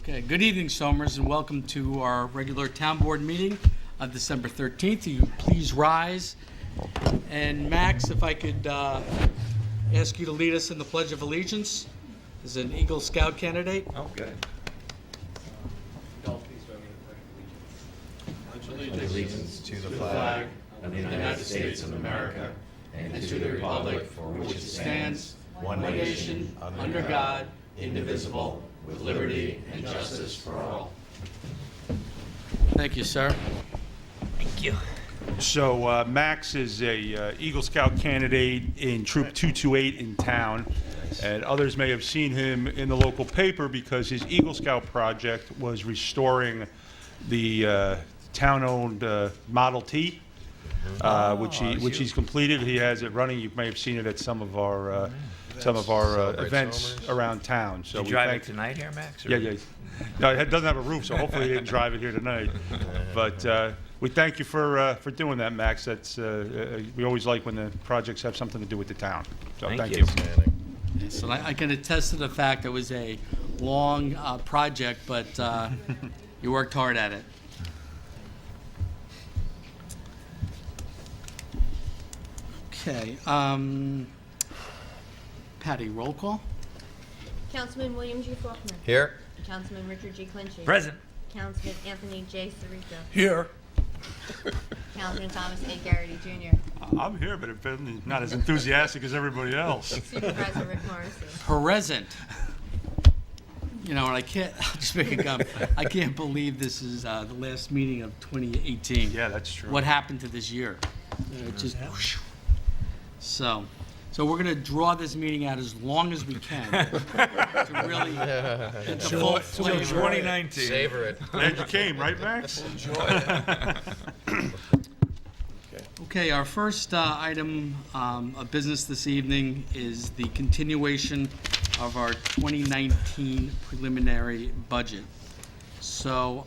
Okay, good evening, Somers, and welcome to our regular town board meeting of December 13th. You please rise. And Max, if I could ask you to lead us in the Pledge of Allegiance as an Eagle Scout candidate. Oh, good. Allegiance to the flag of the United States of America and to the republic for which it stands, one nation, under God, indivisible, with liberty and justice for all. Thank you, sir. Thank you. So Max is a Eagle Scout candidate in Troop 228 in town, and others may have seen him in the local paper because his Eagle Scout project was restoring the town-owned Model T, which he's completed. He has it running. You may have seen it at some of our events around town. So Did you drive it tonight here, Max? or- Yeah. No, it doesn't have a roof, so hopefully he didn't drive it here tonight. But we thank you for doing that, Max. That's we always like when the projects have something to do with the town. So thank you. So I can attest to the fact it was a long project, but you worked hard at it. Okay. Patty, roll call? Councilman William G. Faulkner. Here? Councilman Richard G. Clinchie. Present. Councilman Anthony J. Sirica. Here. Councilman Thomas A. Garrity Jr. I'm here, but I'm not as enthusiastic as everybody else. Supervisor Rick Morrissey. Present. You know, and I can't, I'll just make a comment. I can't believe this is the last meeting of 2018. Yeah, that's true. What happened to this year? It just, whoosh. So we're going to draw this meeting out as long as we can to really get the full flavor. 2019. Savor it. Glad you came, right, Max? Okay, our first item of business this evening is the continuation of our 2019 preliminary budget. So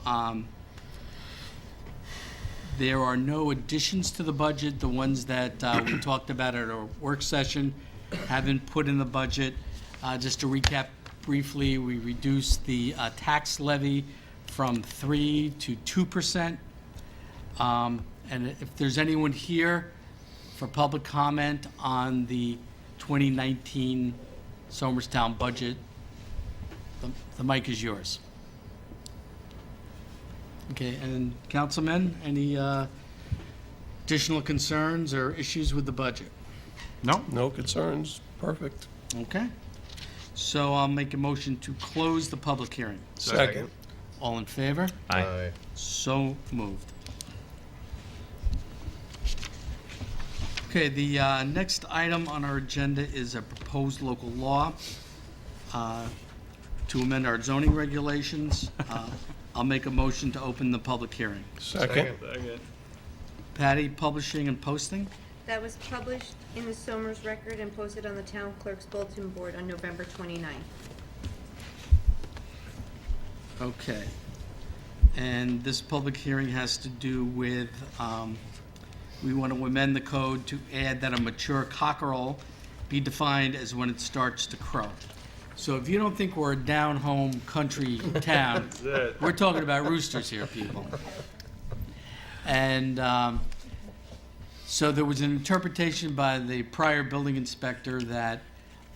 there are no additions to the budget. The ones that we talked about at our work session have been put in the budget. Just to recap briefly, we reduced the tax levy from 3 to 2%. And if there's anyone here for public comment on the 2019 Somerstown budget, the mic is yours. Okay, and councilmen, any additional concerns or issues with the budget? No? No concerns, perfect. Okay, so I'll make a motion to close the public hearing. Second. All in favor? Aye. So moved. Okay, the next item on our agenda is a proposed local law to amend our zoning regulations. I'll make a motion to open the public hearing. Second. Patty, publishing and posting? That was published in the Somers Record and posted on the town clerk's bulletin board on November 29th. Okay. And this public hearing has to do with, we want to amend the code to add that a mature cockerel be defined as when it starts to crow. So if you don't think we're a down-home country town, we're talking about roosters here, people. And so there was an interpretation by the prior building inspector that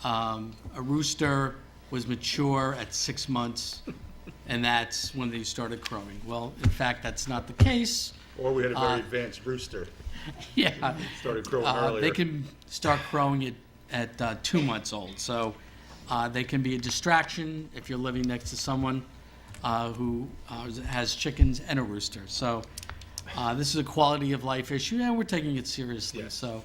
a rooster was mature at 6 months, and that's when they started crowing. Well, in fact, that's not the case. Or we had a very advanced rooster. Yeah. Started crowing earlier. They can start crowing at 2 months old. So they can be a distraction if you're living next to someone who has chickens and a rooster. So this is a quality of life issue, and we're taking it seriously. Yes. So,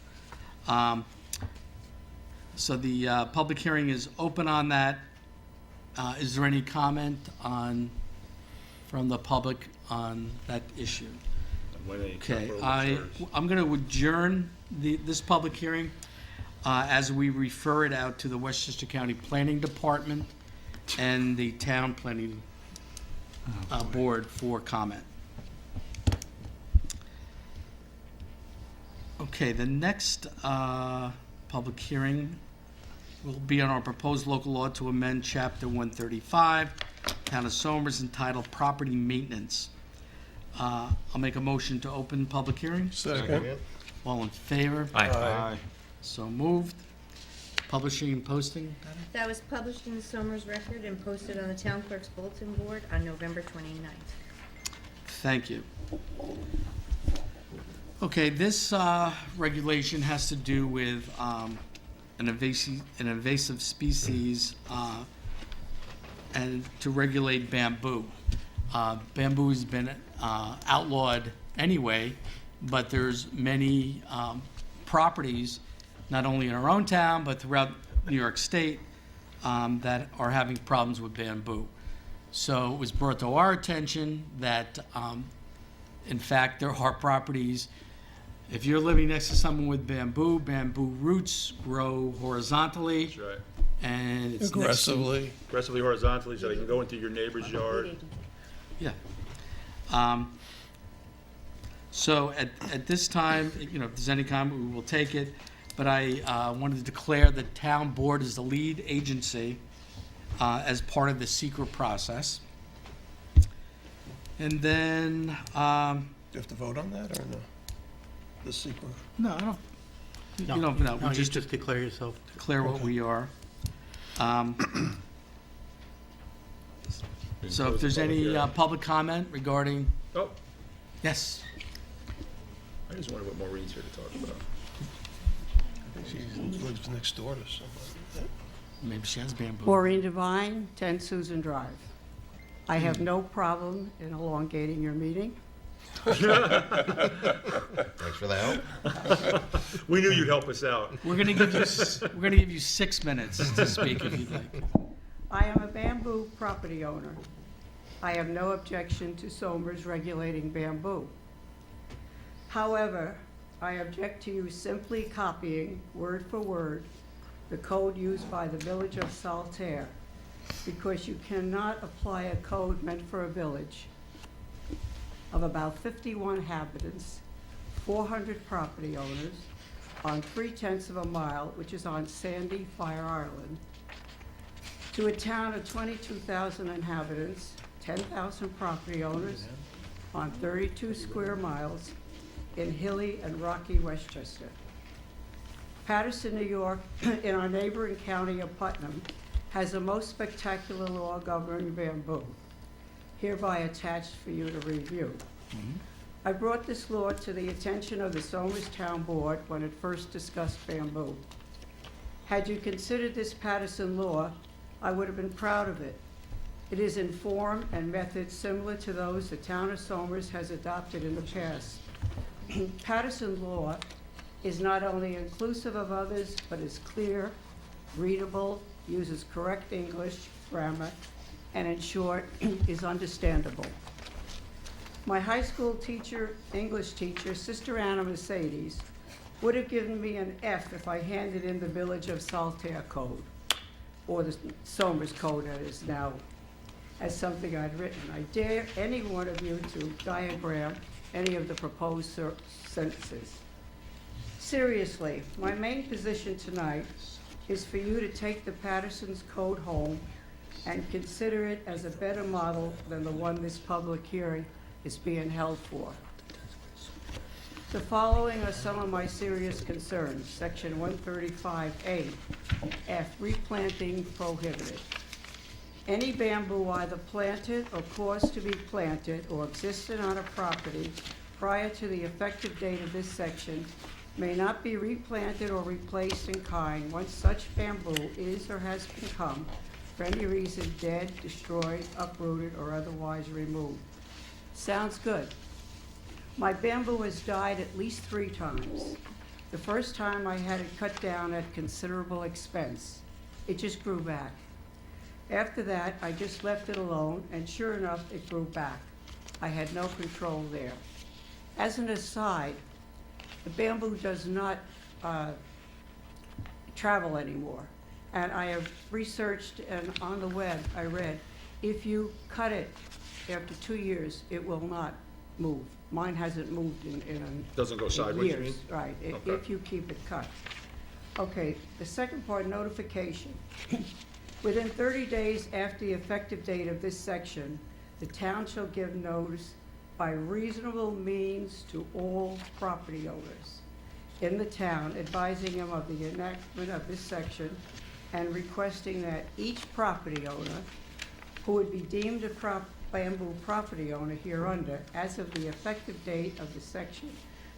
so the public hearing is open on that. Is there any comment from the public on that issue? Okay, I'm going to adjourn this public hearing as we refer it out to the Westchester County Planning Department and the Town Planning Board for comment. Okay, the next public hearing will be on our proposed local law to amend Chapter 135 Town of Somers, entitled Property Maintenance. I'll make a motion to open public hearing. Second. All in favor? Aye. So moved. Publishing and posting. That was published in the Somers Record and posted on the Town Clerk's Bulletin Board on November 29th. Thank you. Okay, this regulation has to do with an invasive species and to regulate bamboo. Bamboo has been outlawed anyway, but there's many properties, not only in our own town, but throughout New York State, that are having problems with bamboo. So it was brought to our attention that, in fact, there are properties, if you're living next to someone with bamboo, bamboo roots grow horizontally, That's right. and it's next to- Aggressively. Aggressively horizontally, so they can go into your neighbor's yard. Yeah. So at this time, you know, if there's any comment, we will take it. But I wanted to declare the town board as the lead agency as part of the secret process. And then, Do you have to vote on that or no? The secret? no, I don't, you don't, no, we you just just declare yourself. declare what we are. So if there's any public comment regarding, Oh, yes, I just wonder what Maureen's here to talk about. I think she lives next door to somebody. maybe she has bamboo. Maureen Devine, 10 Susan Drive. I have no problem in elongating your meeting. Thanks for the help. We knew you'd help us out. We're gonna give you 6 minutes to speak if you'd like. I am a bamboo property owner. I have no objection to Somers regulating bamboo. However, I object to you simply copying, word for word, the code used by the village of Saltaire, because you cannot apply a code meant for a village of about 51 inhabitants, 400 property owners, on 3/10 of a mile, which is on sandy Fire Island, to a town of 22,000 inhabitants, 10,000 property owners, on 32 square miles in hilly and rocky Westchester. Paterson, New York, in our neighboring county of Putnam, has the most spectacular law governing bamboo, hereby attached for you to review. I brought this law to the attention of the Somers Town Board when it first discussed bamboo. Had you considered this Paterson law, I would have been proud of it. It is in form and method similar to those the town of Somers has adopted in the past. Paterson law is not only inclusive of others, but is clear, readable, uses correct English grammar, and in short, is understandable. My high school teacher, English teacher, Sister Anna Mercedes, would have given me an F if I handed in the Village of Saltaire Code, or the Somers Code that is now, as something I'd written. I dare any one of you to diagram any of the proposed sentences. Seriously, my main position tonight is for you to take the Paterson's Code home and consider it as a better model than the one this public hearing is being held for. The following are some of my serious concerns. Section 135A, F, replanting prohibited. Any bamboo either planted or caused to be planted or existed on a property prior to the effective date of this section may not be replanted or replaced in kind once such bamboo is or has become, for any reason, dead, destroyed, uprooted, or otherwise removed. Sounds good. My bamboo has died at least 3 times. The first time I had it cut down at considerable expense. It just grew back. After that, I just left it alone, and sure enough, it grew back. I had no control there. As an aside, the bamboo does not travel anymore. And I have researched, and on the web, I read, if you cut it after 2 years, it will not move. Mine hasn't moved in Doesn't go sideways, you years. mean? Right, Okay. if you keep it cut. Okay, the second part, notification. Within 30 days after the effective date of this section, the town shall give notice by reasonable means to all property owners in the town, advising them of the enactment of this section and requesting that each property owner who would be deemed a bamboo property owner hereunder as of the effective date of the section,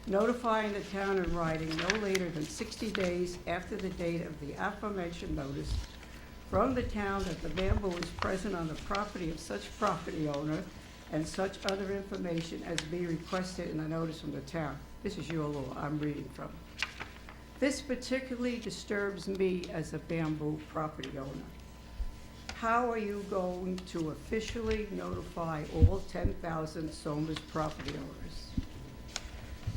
notifying the town in writing no later than 60 days after the date of the aforementioned notice from the town that the bamboo is present on the property of such property owner and such other information as be requested in the notice from the town. This is your law I'm reading from. This particularly disturbs me as a bamboo property owner. How are you going to officially notify all 10,000 Somers property owners?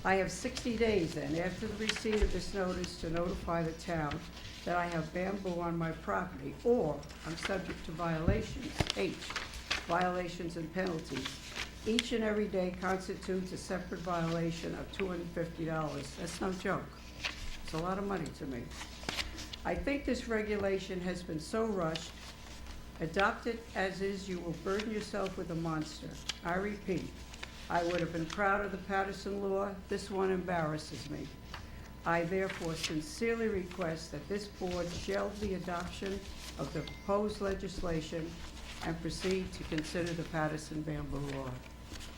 I have 60 days then, after the receipt of this notice, to notify the town that I have bamboo on my property, or I'm subject to violations. H, violations and penalties. Each and every day constitutes a separate violation of $250. That's no joke. It's a lot of money to me. I think this regulation has been so rushed. Adopted as is, you will burden yourself with a monster. I repeat, I would have been proud of the Patterson law. This one embarrasses me. I therefore sincerely request that this board shelve the adoption of the proposed legislation and proceed to consider the Patterson bamboo law.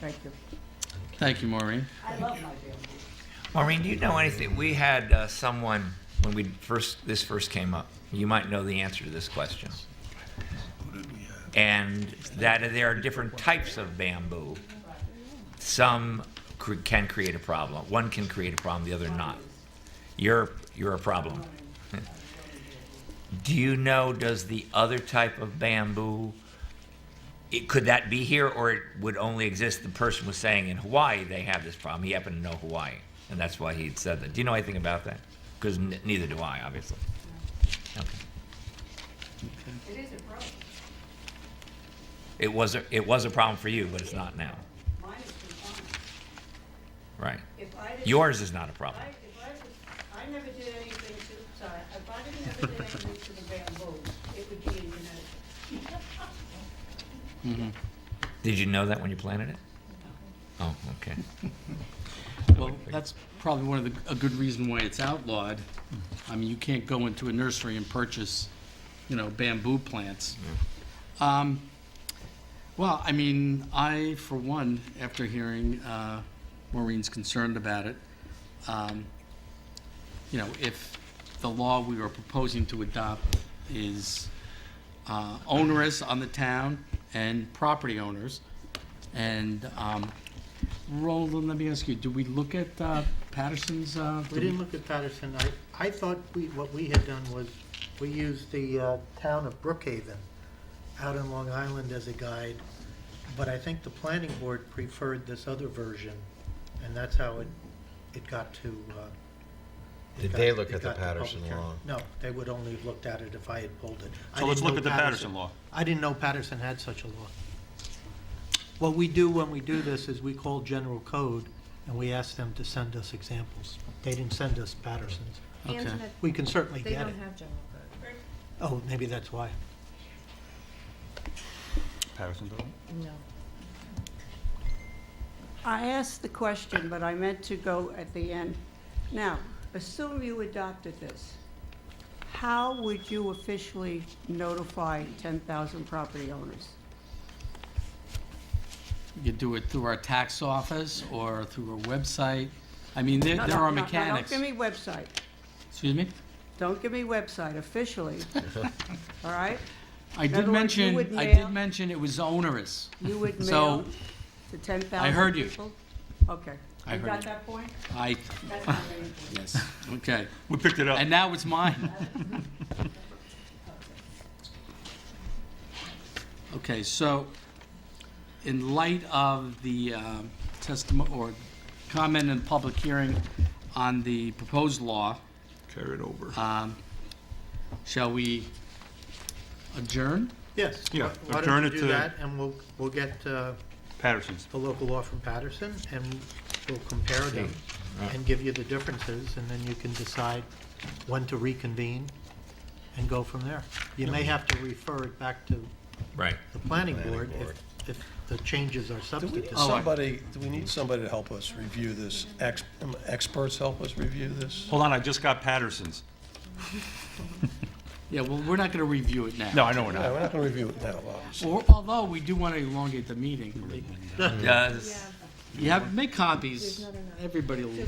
Thank you. Thank you, Maureen. I love my bamboo. Maureen, do you know anything? We had someone, when this first came up, you might know the answer to this question. And that there are different types of bamboo. Some can create a problem. One can create a problem, the other not. You're a problem. Do you know, does the other type of bamboo, could that be here, or it would only exist, the person was saying in Hawaii they have this problem. He happened to know Hawaii, and that's why he'd said that. Do you know anything about that? Because neither do I, obviously. Okay. It is a problem. It was a problem for you, but it's not now. Mine is confined. Right. If I didn't- Yours is not a problem. I never did anything to, sorry, if I didn't ever do anything to the bamboo, it would be in Connecticut. Did you know that when you planted it? Oh, okay. Well, that's probably a good reason why it's outlawed. I mean, you can't go into a nursery and purchase, bamboo plants. Well, I mean, I, for one, after hearing Maureen's concerned about it, if the law we are proposing to adopt is onerous on the town and property owners, and Roland, let me ask you, did we look at Patterson's? We didn't look at Patterson. I thought what we had done was, we used the town of Brookhaven out in Long Island as a guide, but I think the planning board preferred this other version, and that's how it got to. Did they look it at the got to Patterson public hearing. law? No, they would only have looked at it if I had pulled it. I So let's didn't look know at the Patterson law. I didn't know Patterson had such a law. What we do when we do this is we call general code, and we ask them to send us examples. They didn't send us Patterson's. Okay. We can certainly They get it. don't have general code. Oh, maybe that's why. Patterson bill? No. I asked the question, but I meant to go at the end. Now, assume you adopted this. How would you officially notify 10,000 property owners? You could do it through our tax office or through our website. I mean, there No, there no, are no, no, mechanics. Don't give me website. Excuse me? Don't give me website, officially. All right? I In did other words, you mention, would I mail- did mention it was onerous. You would So, mail to 10,000 people? I heard you. Okay. I You heard got you. that point? I, That's my main point. yes, okay. We picked it up. And now it's mine. Okay, so in light of the testimony or comment in public hearing on the proposed law, Carry it over. shall we adjourn? Yes. Yeah, Why adjourn don't it you do to- that, and we'll get Patterson's. the local law from Patterson, and we'll compare them and give you the differences, and then you can decide when to reconvene and go from there. You may have to refer it back to Right. the planning board if the changes are Do we substantive. need somebody, do we need somebody to help us review this? Experts help us review this? Hold on, I just got Patterson's. Yeah, well, we're not going to review it now. No, I know we're No, not. we're not going to review it now, obviously. Although we do want to elongate the meeting. Does, You have, make copies. Everybody will.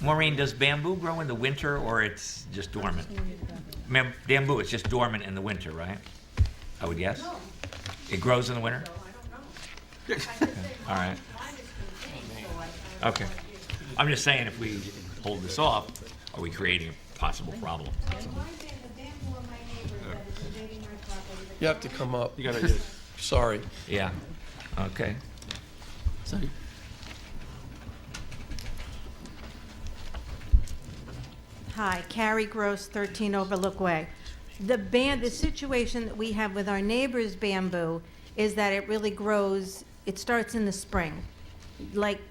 Maureen, does bamboo grow in the winter or it's just dormant? Bamboo, it's just dormant in the winter, right? I would guess? It grows in the winter? All right. Okay. I'm just saying, if we hold this off, are we creating a possible problem? You have to come up. You gotta, Sorry. Yeah, okay. So, Hi, Carrie Gross, 13 Overlook Way. The situation that we have with our neighbor's bamboo is that it really grows, it starts in the spring, like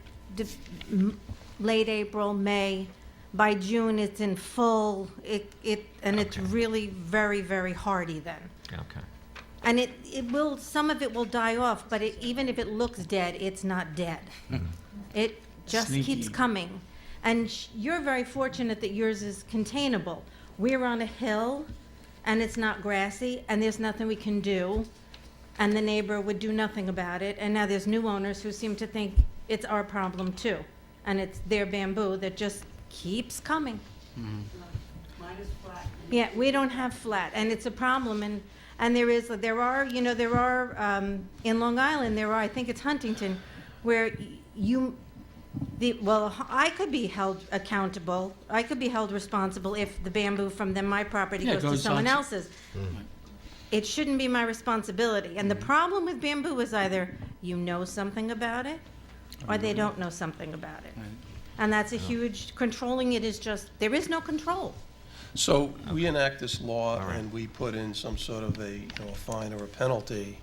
late April, May. By June, it's in full, and it's Okay. really very, very hardy then. Okay. And it will, some of it will die off, but even if it looks dead, it's not dead. It just keeps Sneaky. coming. And you're very fortunate that yours is containable. We're on a hill, and it's not grassy, and there's nothing we can do, and the neighbor would do nothing about it. And now there's new owners who seem to think it's our problem too, and it's their bamboo that just keeps coming. Mine is flat. Yeah, we don't have flat, and it's a problem, and there are, in Long Island, I think it's Huntington, where I could be held accountable, I could be held responsible if the bamboo from my property Yeah, goes to goes someone on- else's. It shouldn't be my responsibility, and the problem with bamboo is either you know something about it, or they don't know something about it. And that's a huge, controlling it is just, there is no control. So we enact this law All right. and we put in some sort of a fine or a penalty.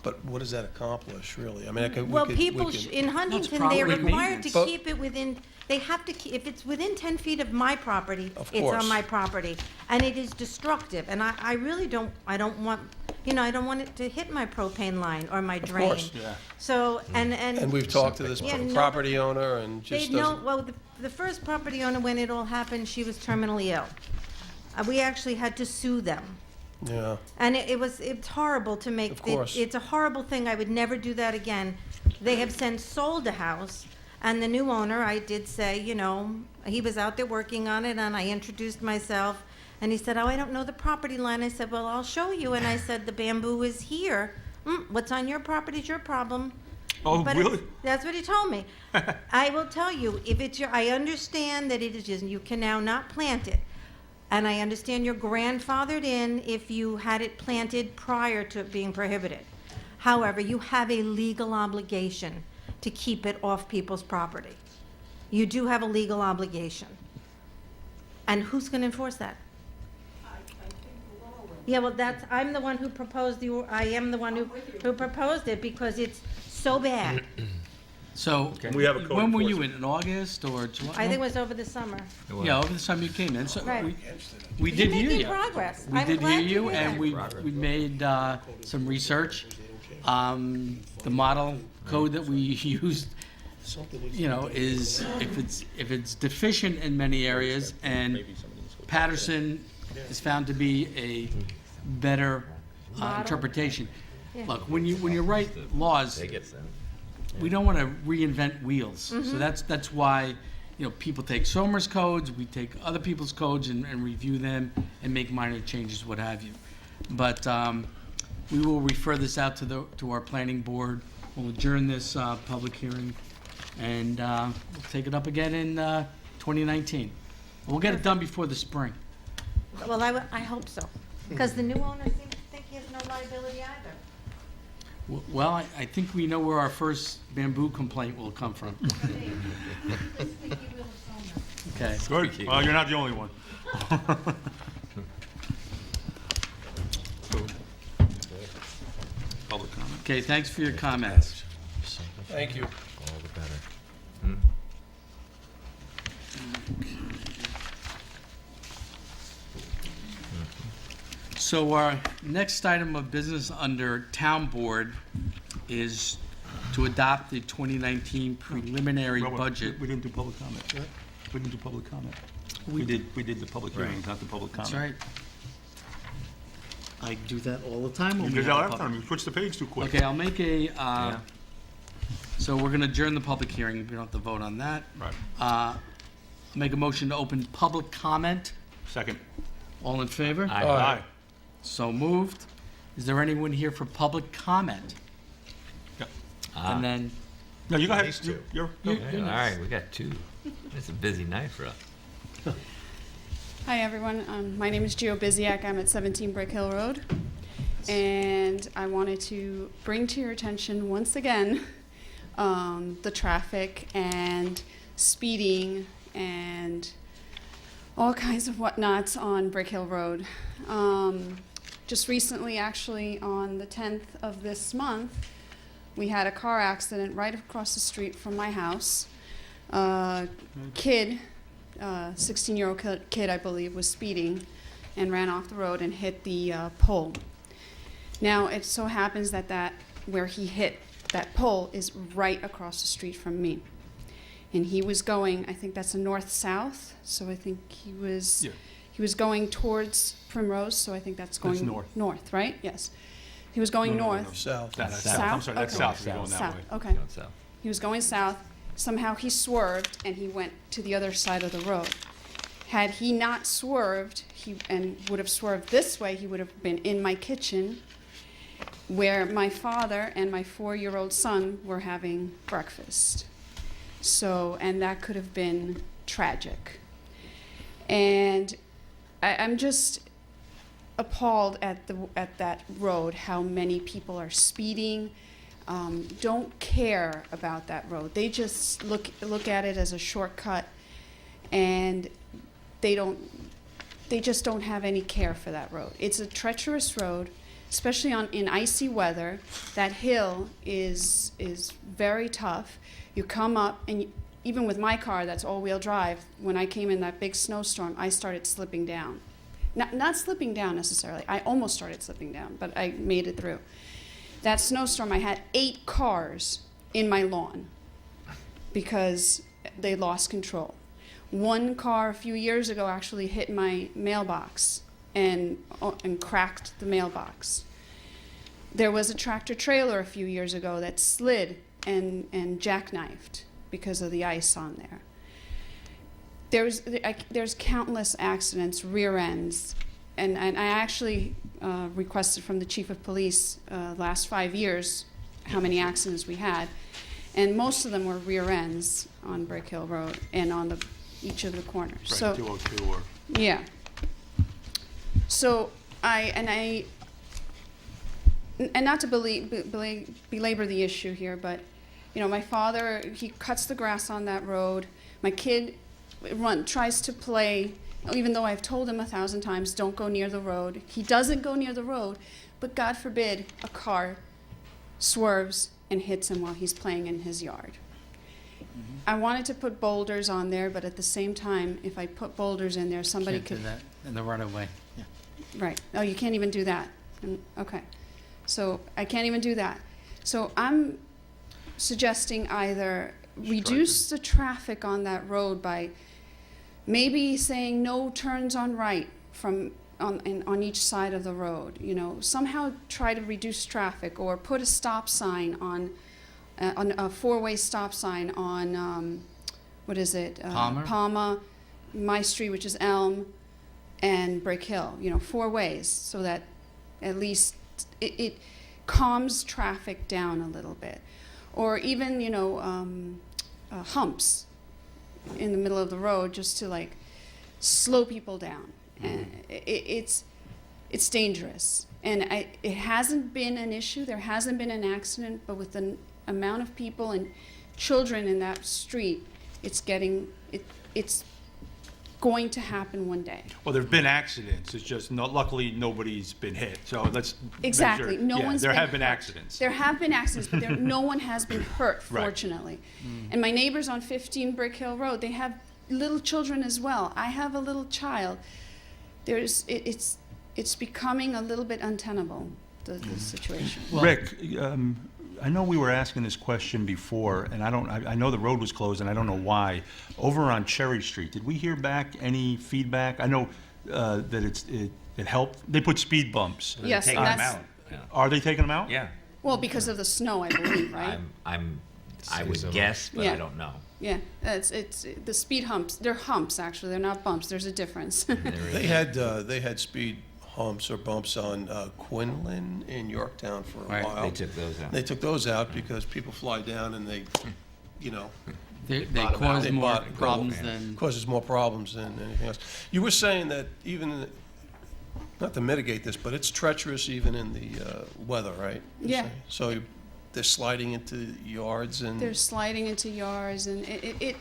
But what does that accomplish, really? I mean, Well, people in Huntington, they're property required to maintenance. keep it within, they have to, if it's within 10 feet of my property, Of it's course. on my property. And it is destructive, and I really don't, I don't want it to hit my propane line or my drain. course. Yeah. So, and. And we've talked to this Yeah, no- property owner and They just know, doesn't. well, the first property owner, when it all happened, she was terminally ill. We actually had to sue them. Yeah, And it's horrible to make. Of course. It's a horrible thing. I would never do that again. They have since sold a house, and the new owner, I did say, he was out there working on it, and I introduced myself, and he said, "Oh, I don't know the property line." I said, "Well, I'll show you." And I said, "The bamboo is here. What's on your property is your problem." Oh, But really? that's what he told me. I will tell you, if it's I understand that it is just, you can now not plant it. And I understand you're grandfathered in if you had it planted prior to it being prohibited. However, you have a legal obligation to keep it off people's property. You do have a legal obligation. And who's going to enforce that? Yeah, well, I'm the one who proposed I am the one who proposed it because it's so bad. So, We have a code when were you enforcement. in August or July? I think it was over the summer. Yeah, over the time you came in, so Right. we did hear You're making you. progress. We I'm did glad hear to you, hear and that. we made some research. The model code that we used, is if it's deficient in many areas, and Patterson is found to be a better interpretation. Yeah. Look, when you write laws, we don't want to reinvent wheels. Mm-hmm. So that's why, people take Somers codes, we take other people's codes and review them and make minor changes, what have you. But we will refer this out to our planning board. We'll adjourn this public hearing, and we'll take it up again in 2019. We'll get it done before the spring. Well, I hope so, because the new owner seems to think he has no liability either. Well, I think we know where our first bamboo complaint will come from. Okay. Good. Well, you're not the only one. Public comment. Okay, thanks for your comments. Thank you. So our next item of business under Town Board is to adopt the 2019 preliminary budget. We didn't do public comment. We didn't do public comment. We did the public hearings, not the public comment. That's right. I do that all the time. when You we did have that a last pub- time, you switched the page too quick. Okay, I'll make a, Yeah. so we're gonna adjourn the public hearing. We don't have to vote on that. Right. I'll make a motion to open public comment. Second. All in favor? Aye. So moved. Is there anyone here for public comment? Ah. And then, No, you go ahead. These two. You're, You- Yeah, all right, we got two. It's a busy night for us. Hi, everyone. My name is Gio Biziak. I'm at 17 Brick Hill Road. And I wanted to bring to your attention once again the traffic and speeding and all kinds of whatnots on Brick Hill Road. Just recently, actually, on the 10th of this month, we had a car accident right across the street from my house. Kid, 16-year-old kid, I believe, was speeding and ran off the road and hit the pole. Now, it so happens that where he hit that pole is right across the street from me. And he was going, I think that's a north-south, so I think he was going towards Primrose, so I think that's going That's north. north, right? Yes. He was going north. South. That's South? south. I'm sorry, that's Okay. south. We're going that South, way. okay. Going south. He was going south. Somehow he swerved and he went to the other side of the road. Had he not swerved, and would have swerved this way, he would have been in my kitchen where my father and my 4-year-old son were having breakfast. So, and that could have been tragic. And I'm just appalled at that road, how many people are speeding, don't care about that road. They just look at it as a shortcut, and they just don't have any care for that road. It's a treacherous road, especially in icy weather. That hill is very tough. You come up, and even with my car that's all-wheel drive, when I came in that big snowstorm, I started slipping down. Not slipping down necessarily. I almost started slipping down, but I made it through. That snowstorm, I had 8 cars in my lawn because they lost control. One car a few years ago actually hit my mailbox and cracked the mailbox. There was a tractor trailer a few years ago that slid and jackknifed because of the ice on there. There's countless accidents, rear ends, and I actually requested from the chief of police last 5 years how many accidents we had, and most of them were rear ends on Brick Hill Road and on each of the corners. Right, So 202 or. yeah. So and not to belabor the issue here, but you know, my father, he cuts the grass on that road. My kid tries to play, even though I've told him 1,000 times, don't go near the road. He doesn't go near the road, but God forbid a car swerves and hits him while he's playing in his yard. I wanted to put boulders on there, but at the same time, if I put boulders in there, somebody can't do could... that in the right of way. Yeah. Right. Oh, you can't even do that. Okay. So I can't even do that. So I'm suggesting either reduce the traffic on that road by maybe saying no turns on right on each side of the road. You know, somehow try to reduce traffic, or put a stop sign on a 4-way stop sign on what is it? Palma, my street, which is Elm, and Brick Hill. You know, 4 ways, so that at least it calms traffic down a little bit. Or even, you know, humps in the middle of the road, just to like slow people down. And it's dangerous. And it hasn't been an issue. There hasn't been an accident, but with the amount of people and children in that street, it's going to happen one day. Well, there've been accidents. It's just luckily nobody's been hit. So let's make Exactly. sure. No Yeah, one's there been have been hurt. accidents. There have been accidents, but no one has been hurt, Right. fortunately. And my neighbors on 15 Brick Hill Road, they have little children as well. I have a little child. It's it's becoming a little bit untenable, the situation. Rick, I know we were asking this question before, and I know the road was closed, and I don't know why. Over on Cherry Street, did we hear back any feedback? I know that it helped. They put speed bumps. They're Yes, taking them that's- out. Yeah. Are they taking them out? Yeah. Well, because of the snow, I believe, right? I would guess, but I Yeah. don't know. Yeah, it's the speed humps. They're humps, actually. They're not bumps. There's a difference. They had speed humps or bumps on Quinlan in Yorktown for a Right. while. They took those out. They took those out because people fly down and they, you know, They Bottom out. cause They more bottom- problems go- than, causes more problems than anything else. You were saying that even, not to mitigate this, but it's treacherous even in the weather, right? You're Yeah. saying? So they're sliding into yards and. They're sliding into yards, and it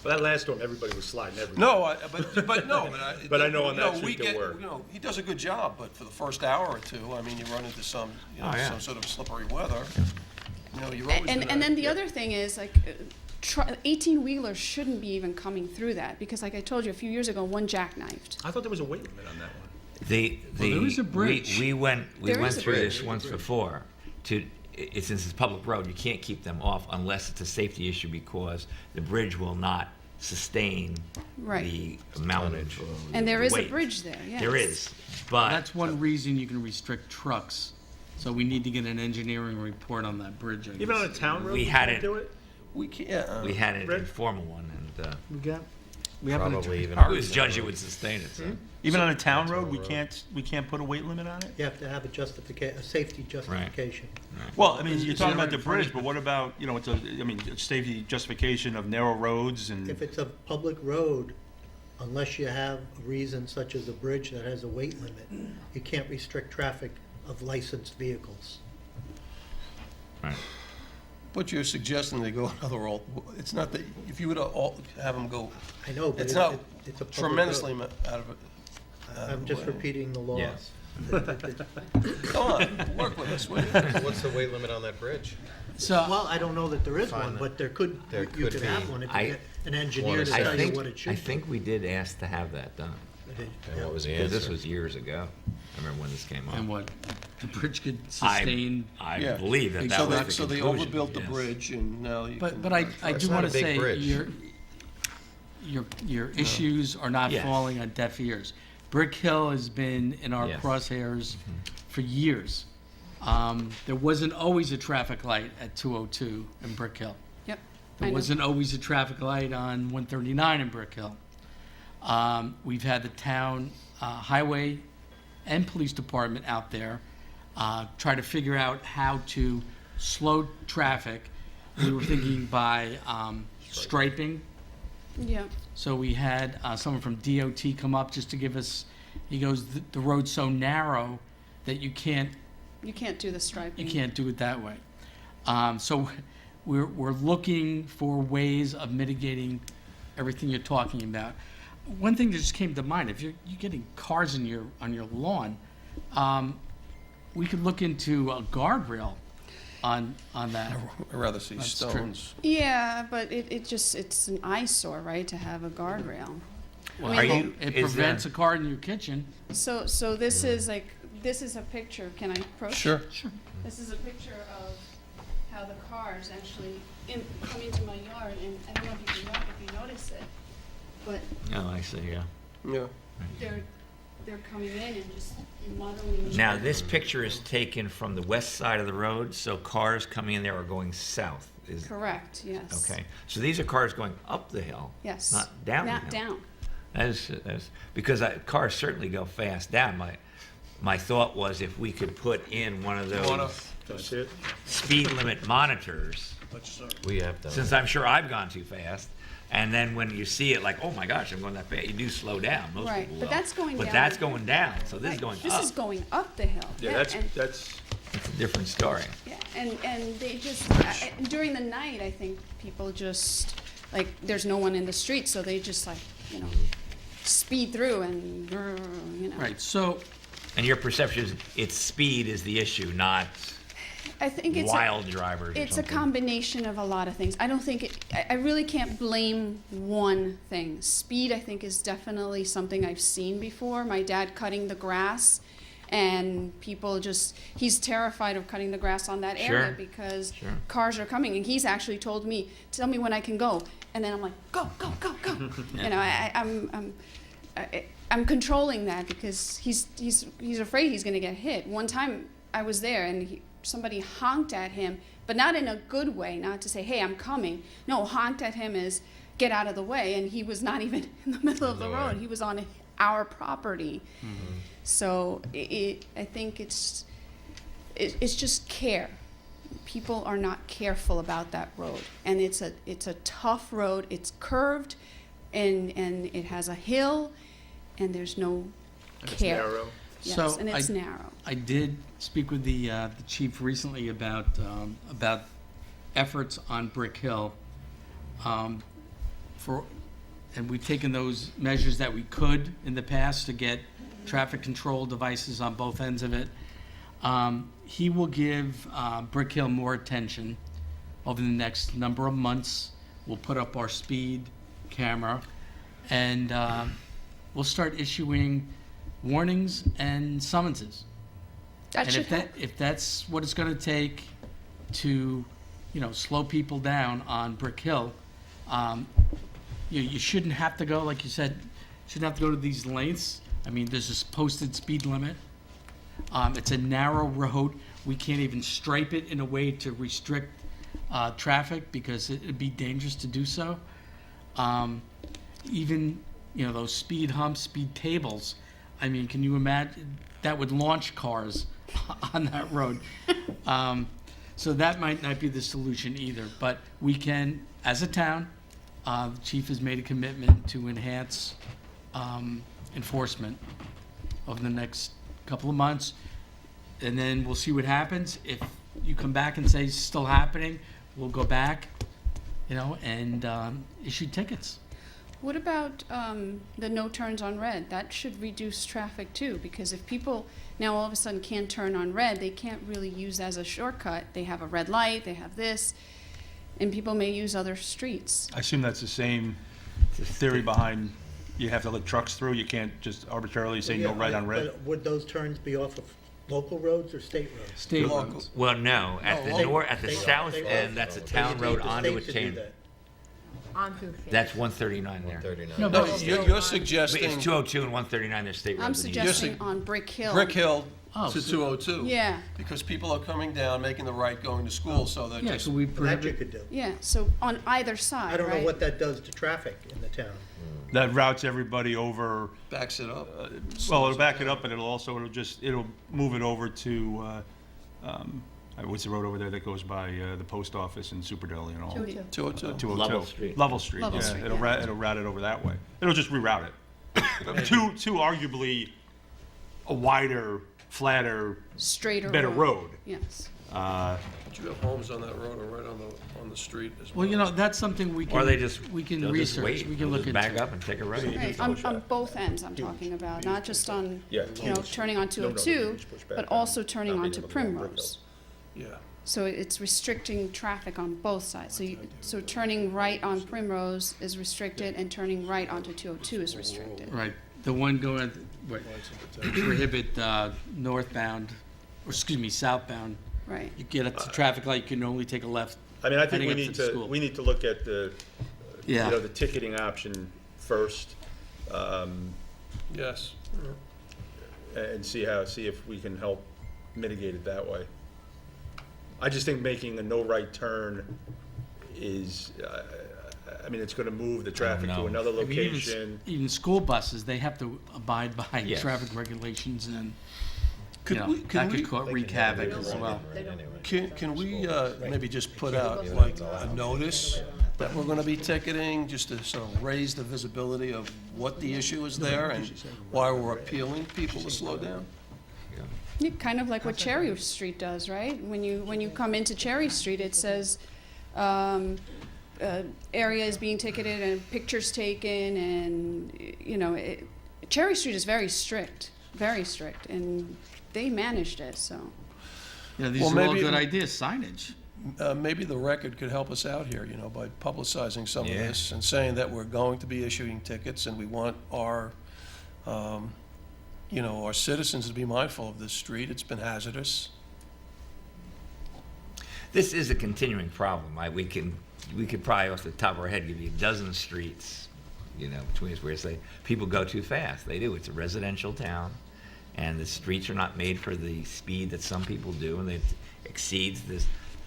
Well, that last storm, everybody was sliding everywhere. No, but no, But I know on that we street there get- were. You know, he does a good job, but for the first hour or two, I mean, you run into some, you know, Oh, yeah. some sort of slippery weather. You know, you're always and gonna. and then the other thing is like 18-wheelers shouldn't be even coming through that because, like I told you a few years ago, one jackknifed. I thought there was a weight limit on that one. there is a bridge. We went There is a through bridge. this once before. Since it's public road, you can't keep them off unless it's a safety issue because the bridge will not sustain Right. the amount of And there is a weight. bridge there. Yes. There is, but that's one reason you can restrict trucks. So we need to get an engineering report on that bridge. I Even on a guess. town road, We you had can't it. do it? We can't. we had an Rick? informal one, and We got, We have an Probably even. it was judged it would sustain it. So. Even on a town road, we can't put a weight limit on it? You have to have a safety justification. Well, I mean, Is you're it talking right about the in front of bridge, but what about, you know, safety justification of narrow roads and. If it's a public road, unless you have a reason such as a bridge that has a weight limit, you can't restrict traffic of licensed vehicles. Right. But you're suggesting they go another it's not that, if you were to have them go, I know, but it's not it's a public tremendously road. out of it. I'm just repeating the laws. Yes. Come on, work with us, will you? What's the weight limit on that bridge? So, Well, I don't know that there is Fine, one, then. but there could There could have be. one if I- you get an engineer to I tell you what it should I be. think we did ask to have that done And what was the because this answer? was years ago. I remember when this came up. and what, the bridge could sustain, I Yeah. believe that So was the so they conclusion, overbuilt the yes. bridge and now you can. but I It's do not want a to big say, bridge. your issues are not Yes. falling on deaf ears. Brick Hill has been in our Yes. crosshairs for years. There wasn't always a traffic light at 202 in Brick Hill. Yep. I There know. wasn't always a traffic light on 139 in Brick Hill. We've had the town highway and police department out there try to figure out how to slow traffic. We were thinking by striping. Yeah. So we had someone from DOT come up just to give us, he goes, the road's so narrow that you can't do the striping. you can't do it that way. So we're looking for ways of mitigating everything you're talking about. One thing that just came to mind, if you're getting cars on your lawn, we could look into a guardrail on that. I'd rather see That's true. stones. Yeah, but it's an eyesore, right, to have a guardrail. Well, Are you- it is prevents there- a car in your kitchen. So this is like, this is a picture, can I approach? Sure. This is a picture of how the cars actually come into my yard, and I don't know if you notice it, but Oh, I see. Yeah. Yeah. they're coming in and just muddling. Now this picture is taken from the west side of the road, so cars coming in there are going south. Is Correct, yes. okay. So these are cars going up the hill, Yes. not down the hill. Not down. That is because cars certainly go fast down. My thought was if we could put in one of those that's it. speed limit monitors, We have done. since I'm sure I've gone too fast. And then when you see it, like, oh my gosh, I'm going that fast, you do slow down. Most Right, people but will. that's going But down. that's going down, so this is Right, going This up. is going up the hill. Yeah, and- that's, It's a different story. Yeah, and they just, during the night, I think people just, like, there's no one in the street, so they just like, speed through and, Right, so And your perception is its speed is the issue, not I think it's wild drivers or It's a something. combination of a lot of things. I don't think I really can't blame one thing. Speed, I think, is definitely something I've seen before. My dad cutting the grass, and people he's terrified of cutting the grass on that area Sure. because Sure. cars are coming. And he's actually told me, tell me when I can go. And then I'm like, go, go, go, go. You know, I'm controlling that because he's afraid he's going to get hit. One time I was there and somebody honked at him, but not in a good way, not to say, hey, I'm coming. No, honked at him as get out of the way, and he was not even in the middle of the road. He was on our property. Mm-hmm. So I think it's just care. People are not careful about that road, and it's a tough road. It's curved, and it has a hill, and there's no care. narrow. Yes, So and it's narrow. I did speak with the chief recently about efforts on Brick Hill, and we've taken those measures that we could in the past to get traffic control devices on both ends of it. He will give Brick Hill more attention over the next number of months. We'll put up our speed camera, and we'll start issuing warnings and summonses. That And should help. if that's what it's going to take to, slow people down on Brick Hill, you shouldn't have to go, like you said, shouldn't have to go to these lengths. I mean, there's this posted speed limit. It's a narrow road. We can't even stripe it in a way to restrict traffic because it'd be dangerous to do so. Even, those speed humps, speed tables. I mean, can you imagine? That would launch cars on that road. So that might not be the solution either. But we can, as a town, the chief has made a commitment to enhance enforcement over the next couple of months. And then we'll see what happens. If you come back and say it's still happening, we'll go back, and issue tickets. What about the no turns on red? That should reduce traffic too, because if people now all of a sudden can't turn on red, they can't really use as a shortcut. They have a red light, they have this, and people may use other streets. I assume that's the same theory behind, you have to let trucks through, you can't just arbitrarily say no red on red? But would those turns be off of local roads or state roads? State Local. roads. Well, no, at the local. at the They- south they- end, that's a They town need road the onto a state to do chain. that. That's 139 there. No, No, but you're But suggesting it's 202 and 139, there's state roads. I'm in each. suggesting on Brick Hill. Brick Hill Oh, to so- 202. Yeah, Because people are coming down, making the right, going to school, so they're yeah, just, so we That you prohibit, could do. yeah. So on either side, I don't know right? what that does to traffic in the town. That routes everybody over, backs it up. well, it'll back it up, but it'll move it over to, what's the road over there that goes by the post office and Super Deli and all? 202. 202. 202. Level Street. Level Street, Level yeah. Street, It'll yeah. route it over that way. It'll just reroute it. to arguably a wider, flatter, Straighter better road. Yes. Do you have homes on that road or right on the street as well? well, that's something we can, Or they we can they'll just research, wait. we They'll can look just back into. up and take a right. Right. On both ends, I'm talking about, not just on, Yeah. turning on No, no, 202, you just push back but down, also turning not being onto able to go on Brick Hill. Primrose. Yeah. So it's restricting traffic on both sides. So turning right on Primrose is restricted, and turning right onto 202 is restricted. Right, the one going, prohibit northbound, or excuse me, southbound. Right. You get up to traffic light, you can only take a left. I mean, I think Heading we up to need the to, school. we need to look at the, Yeah. the ticketing option first, Yes. and see if we can help mitigate it that way. I just think making a no right turn is, I mean, it's gonna move the traffic to know. another I mean, location. even school buses, they have to abide by Yes. traffic regulations, and, Could we, that can could we, wreak havoc as well. can we maybe just put out like a notice that we're gonna be ticketing, just to sort of raise the visibility of what the issue is there and why we're appealing people to slow down? Yeah, kind of like what Cherry Street does, right? When you come into Cherry Street, it says area is being ticketed and pictures taken, and Cherry Street is very strict, and they managed it. So You know, these Well, are all maybe- good ideas, signage. Maybe the record could help us out here, by publicizing some of Yeah. this and saying that we're going to be issuing tickets and we want our citizens to be mindful of this street. It's been hazardous. This is a continuing problem. We could probably off the top of our head give you a dozen streets, between us where say people go too fast. They do. It's a residential town, and the streets are not made for the speed that some people do, and it exceeds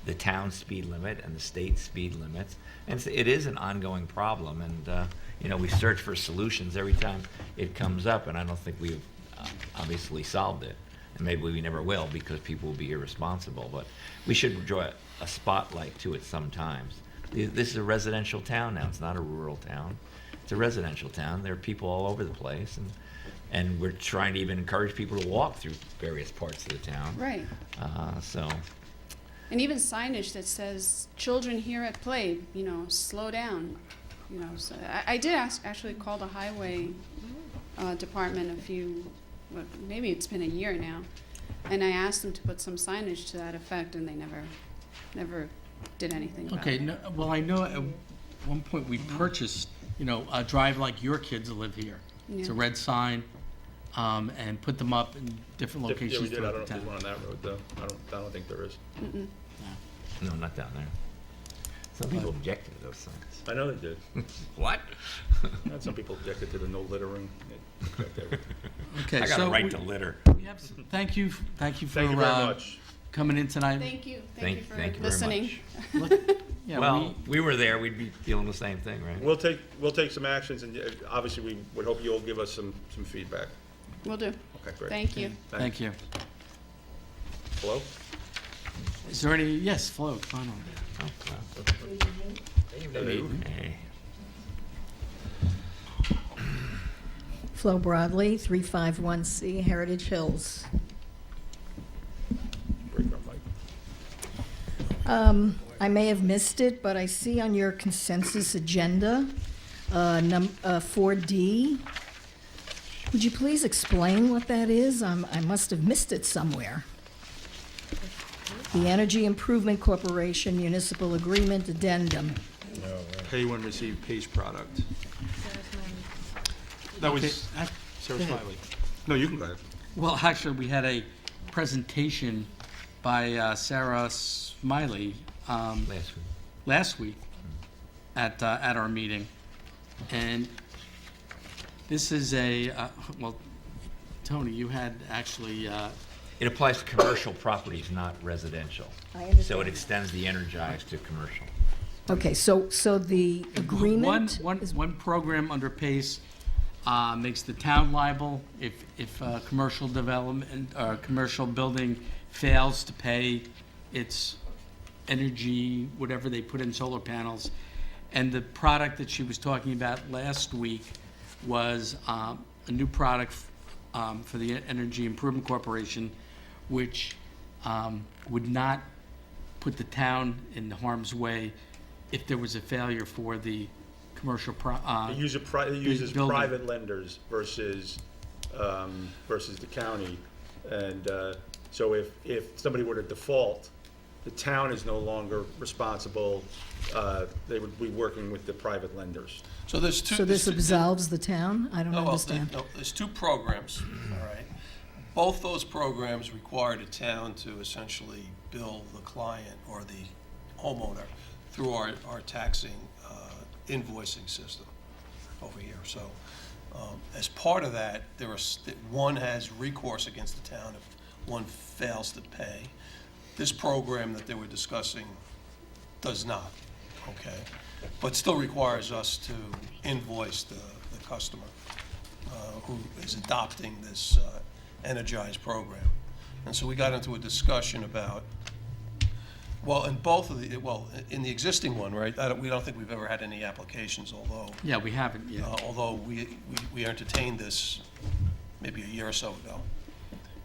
the town speed limit and the state speed limits. And it is an ongoing problem, and we search for solutions every time it comes up, and I don't think we've obviously solved it. And maybe we never will because people will be irresponsible, but we should draw a spotlight to it sometimes. This is a residential town now. It's not a rural town. It's a residential town. There are people all over the place, and we're trying to even encourage people to walk through various parts of the town. Right. So, And even signage that says "Children here at play," slow down. So I did actually call the highway department maybe it's been a year now, and I asked them to put some signage to that effect, and they never did anything about Okay, it. no, well, I know at one point we purchased, a Drive Like Your Kids Live Here. It's a Yeah. red sign, and put them up in different Yeah, we locations did. I don't know throughout if the there's one town. on that road, though. I don't think there is. no, not down there. Some people objected to those signs. I know they did. What? Some people objected to the no littering. Okay, I got so a right we- to litter. we have thank you for Thank you very much. coming in tonight. Thank you Thank you for very listening. much. Yeah, Well, we were there, we'd be feeling the same thing, right? We'll take some actions, and obviously, we would hope you'll give us some feedback. Will do. Okay, great. Thank you. Thank you. Hello? Is there any, yes, Flo, come on. Oh, wow. Hey. Flo Broadley, 351C Heritage Hills. Break our mic. I may have missed it, but I see on your consensus agenda, 4D. Would you please explain what that is? I must have missed it somewhere. The Energy Improvement Corporation Municipal Agreement Addendum. Pay when received pays product. That was Okay, Sarah go ahead. Smiley. No, you can go ahead. Well, actually, we had a presentation by Sarah Smiley Last week. last week at our meeting, and this is well, Tony, you had actually It applies to commercial properties, not residential. I So it understand. extends the energize to commercial. Okay, so the agreement is... one program under PACE makes the town liable if commercial development or commercial building fails to pay its energy, whatever they put in solar panels. And the product that she was talking about last week was a new product for the Energy Improvement Corporation, which would not put the town in harm's way if there was a failure for the commercial It uses building. private lenders versus the county. And so if somebody were to default, the town is no longer responsible. They would be working with the private lenders. So there's two. So this absolves the town? I don't No, well, understand. no, there's two programs, all right? Both those programs require the town to essentially bill the client or the homeowner through our taxing invoicing system over here. So as part of that, one has recourse against the town if one fails to pay. This program that they were discussing does not, okay? But still requires us to invoice the customer who is adopting this Energize program. And so we got into a discussion about, in the existing one, right, we don't think we've ever had any applications, Yeah, we haven't yet. although we entertained this maybe a year or so ago.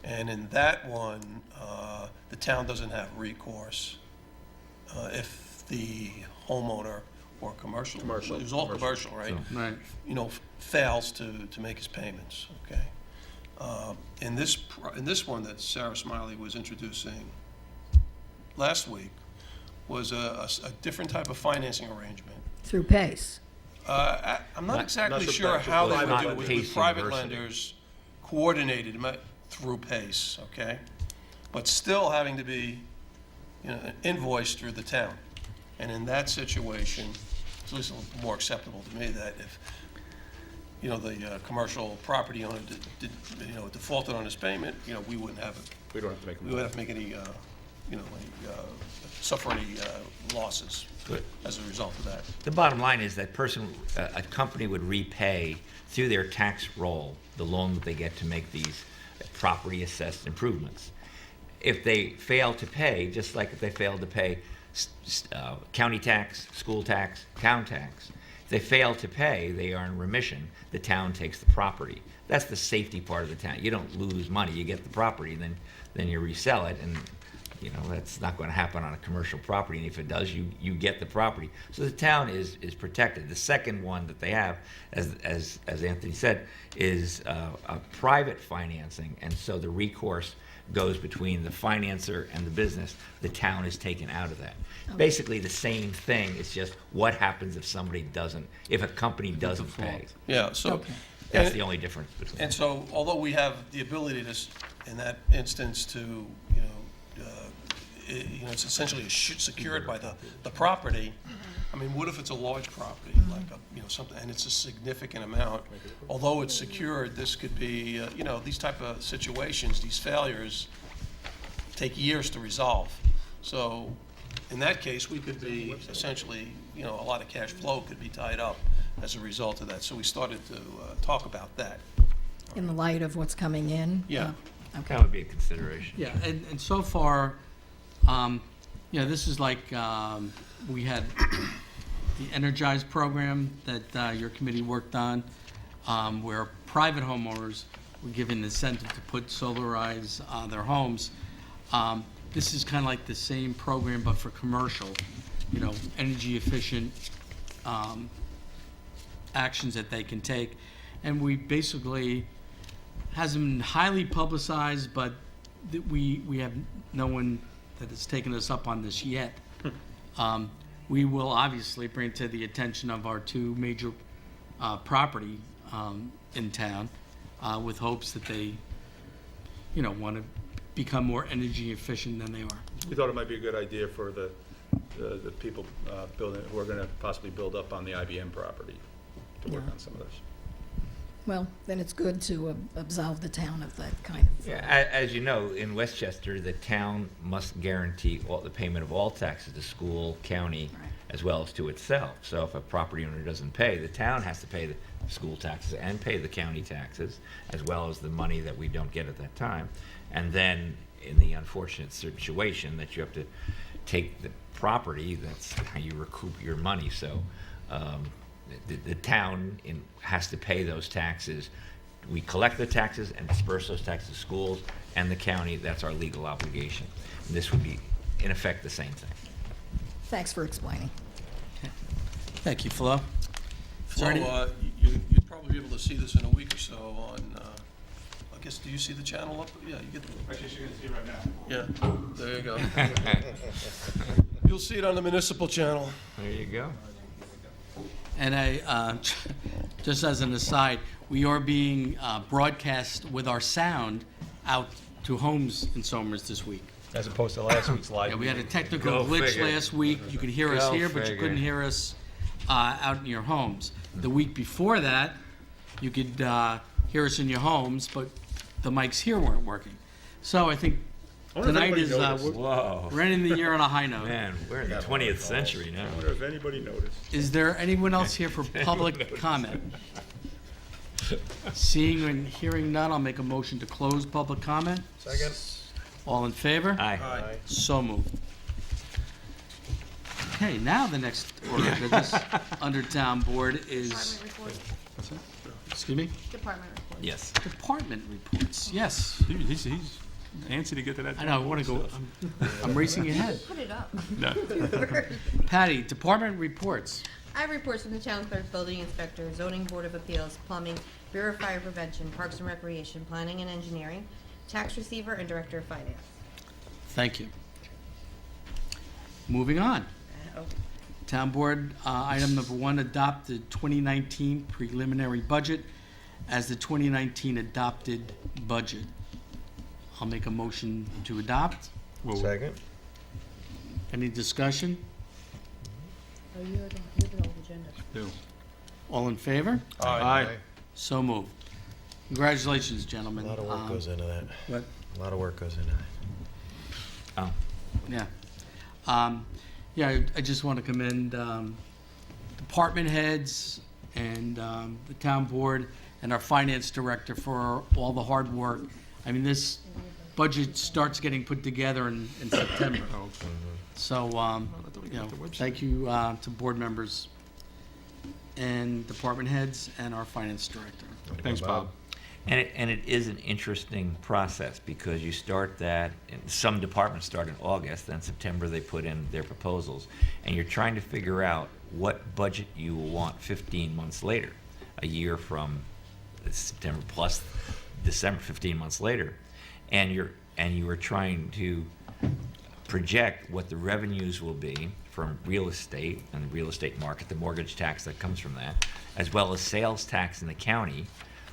And in that one, the town doesn't have recourse if the homeowner or commercial. Commercial, It was all commercial. commercial, right? Right. Fails to make his payments, okay? In this one that Sarah Smiley was introducing last week was a different type of financing arrangement. Through PACE. I'm not exactly not sure sure how they private would do it Pace with private University. lenders, coordinated through PACE, okay? But still having to be, invoiced through the town. And in that situation, it's at least a little more acceptable to me that if, the commercial property owner defaulted on his payment, we wouldn't have it. We don't have to make a We wouldn't have to make any, suffer any losses Good. as a result of that. The bottom line is that a company would repay through their tax roll the loan that they get to make these property assessed improvements. If they fail to pay, just like if they fail to pay county tax, school tax, town tax, if they fail to pay, they are in remission, the town takes the property. That's the safety part of the town. You don't lose money, you get the property, then you resell it, and that's not going to happen on a commercial property, and if it does, you get the property. So the town is protected. The second one that they have, as Anthony said, is a private financing, and so the recourse goes between the financer and the business. The town is taken out of that. Basically the same thing, it's just what happens if a company doesn't pay. Yeah, so. Okay. That's and- the only difference between. And so, although we have the ability to, in that instance, to, it's essentially secured by the property. I mean, what if it's a large property, like something, and it's a significant amount? Although it's secured, this could be, these type of situations, these failures take years to resolve. So, in that case, we could be essentially, a lot of cash flow could be tied up as a result of that. So we started to talk about that. In the light of what's coming in? Yeah. Okay. That would be a consideration. Yeah, and so far, this is like, we had the Energize program that your committee worked on, where private homeowners were given incentive to put solarize their homes. This is kind of like the same program, but for commercial, energy efficient actions that they can take. And we basically, hasn't been highly publicized, but we have no one that has taken us up on this yet. We will obviously bring to the attention of our two major property in town with hopes that they, want to become more energy efficient than they are. We thought it might be a good idea for the people building, who are going to possibly build up on the IBM property to work Yeah. on some of those. Well, then it's good to absolve the town of that kind of. Yeah, as you know, in Westchester, the town must guarantee all the payment of all taxes to school, county, Right. as well as to itself. So if a property owner doesn't pay, the town has to pay the school taxes and pay the county taxes, as well as the money that we don't get at that time. And then, in the unfortunate situation that you have to take the property, that's how you recoup your money. So the town has to pay those taxes. We collect the taxes and disperse those taxes to schools and the county. That's our legal obligation. And this would be, in effect, the same thing. Thanks for explaining. Thank you, Flo. So, Sorry. you'd probably be able to see this in a week or so on, I guess, do you see the channel up? Yeah, you get the. Actually, you're going to see it right now. Yeah, there you go. You'll see it on the municipal channel. There you go. And just as an aside, we are being broadcast with our sound out to homes in Somers this week. As opposed to last week's live. Yeah, we had a technical Go glitch figure. last week. You could hear us Go here, but you figure. couldn't hear us out in your homes. The week before that, you could hear us in your homes, but the mics here weren't working. So I think I wonder if tonight anybody is, noticed. Whoa. we're ending the year on a high note. Man, we're in the 20th century now. I wonder if anybody noticed. Is there anyone else here for public comment? Seeing and hearing none, I'll make a motion to close public comment. Second. All in favor? Aye. So moved. Okay, now the next order of business under town board is, Department report. excuse me, Department report. Yes. department reports. Yes, He's antsy to get to that. I know, I want to go, I'm racing ahead. Put it up. No. Patty, department reports. I have reports from the town clerk, building inspector, zoning board of appeals, plumbing, Bureau of Fire Prevention, Parks and Recreation, planning and engineering, tax receiver, and director of finance. Thank you. Moving on. Town Board, item number 1, adopt the 2019 preliminary budget as the 2019 adopted budget. I'll make a motion to adopt. Second? Any discussion? Oh, you're the old agenda. All in favor? Aye. So moved. Congratulations, gentlemen. A lot of work goes into that. What? A lot of work goes into that. Oh, Yeah. I just want to commend department heads and the town board and our finance director for all the hard work. I mean, this budget starts getting put together in September. So, thank you to board members and department heads and our finance director. Thanks, Bob. and it is an interesting process because you start that, and some departments start in August, then September they put in their proposals, and you're trying to figure out what budget you will want 15 months later, a year from September plus December, 15 months later, and you are trying to project what the revenues will be from real estate and the real estate market, the mortgage tax that comes from that, as well as sales tax in the county,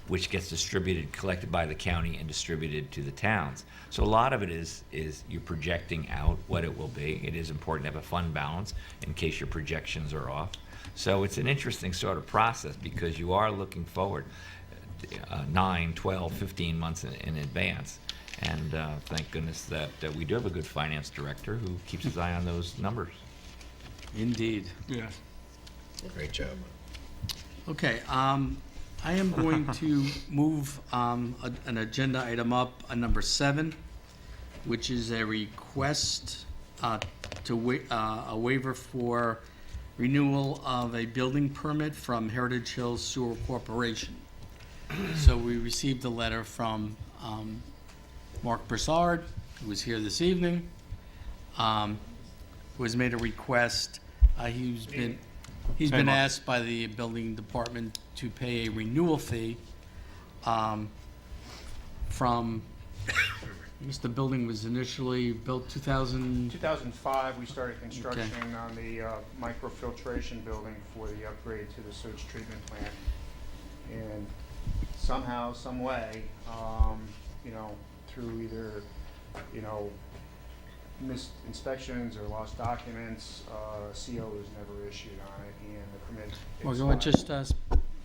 which gets distributed, collected by the county and distributed to the towns. So a lot of it is you're projecting out what it will be. It is important to have a fund balance in case your projections are off. So it's an interesting sort of process because you are looking forward 9, 12, 15 months in advance. And thank goodness that we do have a good finance director who keeps his eye on those numbers. Indeed. Yeah. Great job. Okay, I am going to move an agenda item up, number 7, which is a request a waiver for renewal of a building permit from Heritage Hills Sewer Corporation. So we received a letter from Mark Broussard, who was here this evening, who has made a request. He's been asked by the building department to pay a renewal fee from, I guess the building was initially built 2005, we started construction on the microfiltration building for the upgrade to the sewage treatment plant. And somehow, some way, through either, missed inspections or lost documents, CO was never issued on it, and the permit Well, go ahead, just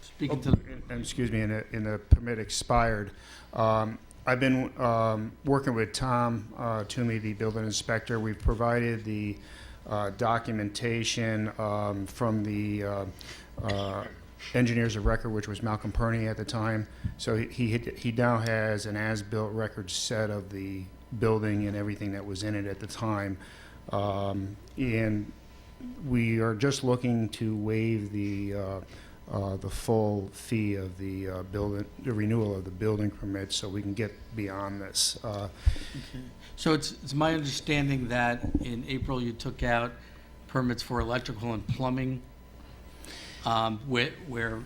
speaking to the... excuse me, and the permit expired. I've been working with Tom Toomey, the building inspector. We've provided the documentation from the engineers of record, which was Malcolm Perney at the time. So he now has an as-built record set of the building and everything that was in it at the time. And we are just looking to waive the full fee of the renewal of the building permit, so we can get beyond this. So it's my understanding that in April you took out permits for electrical and plumbing, where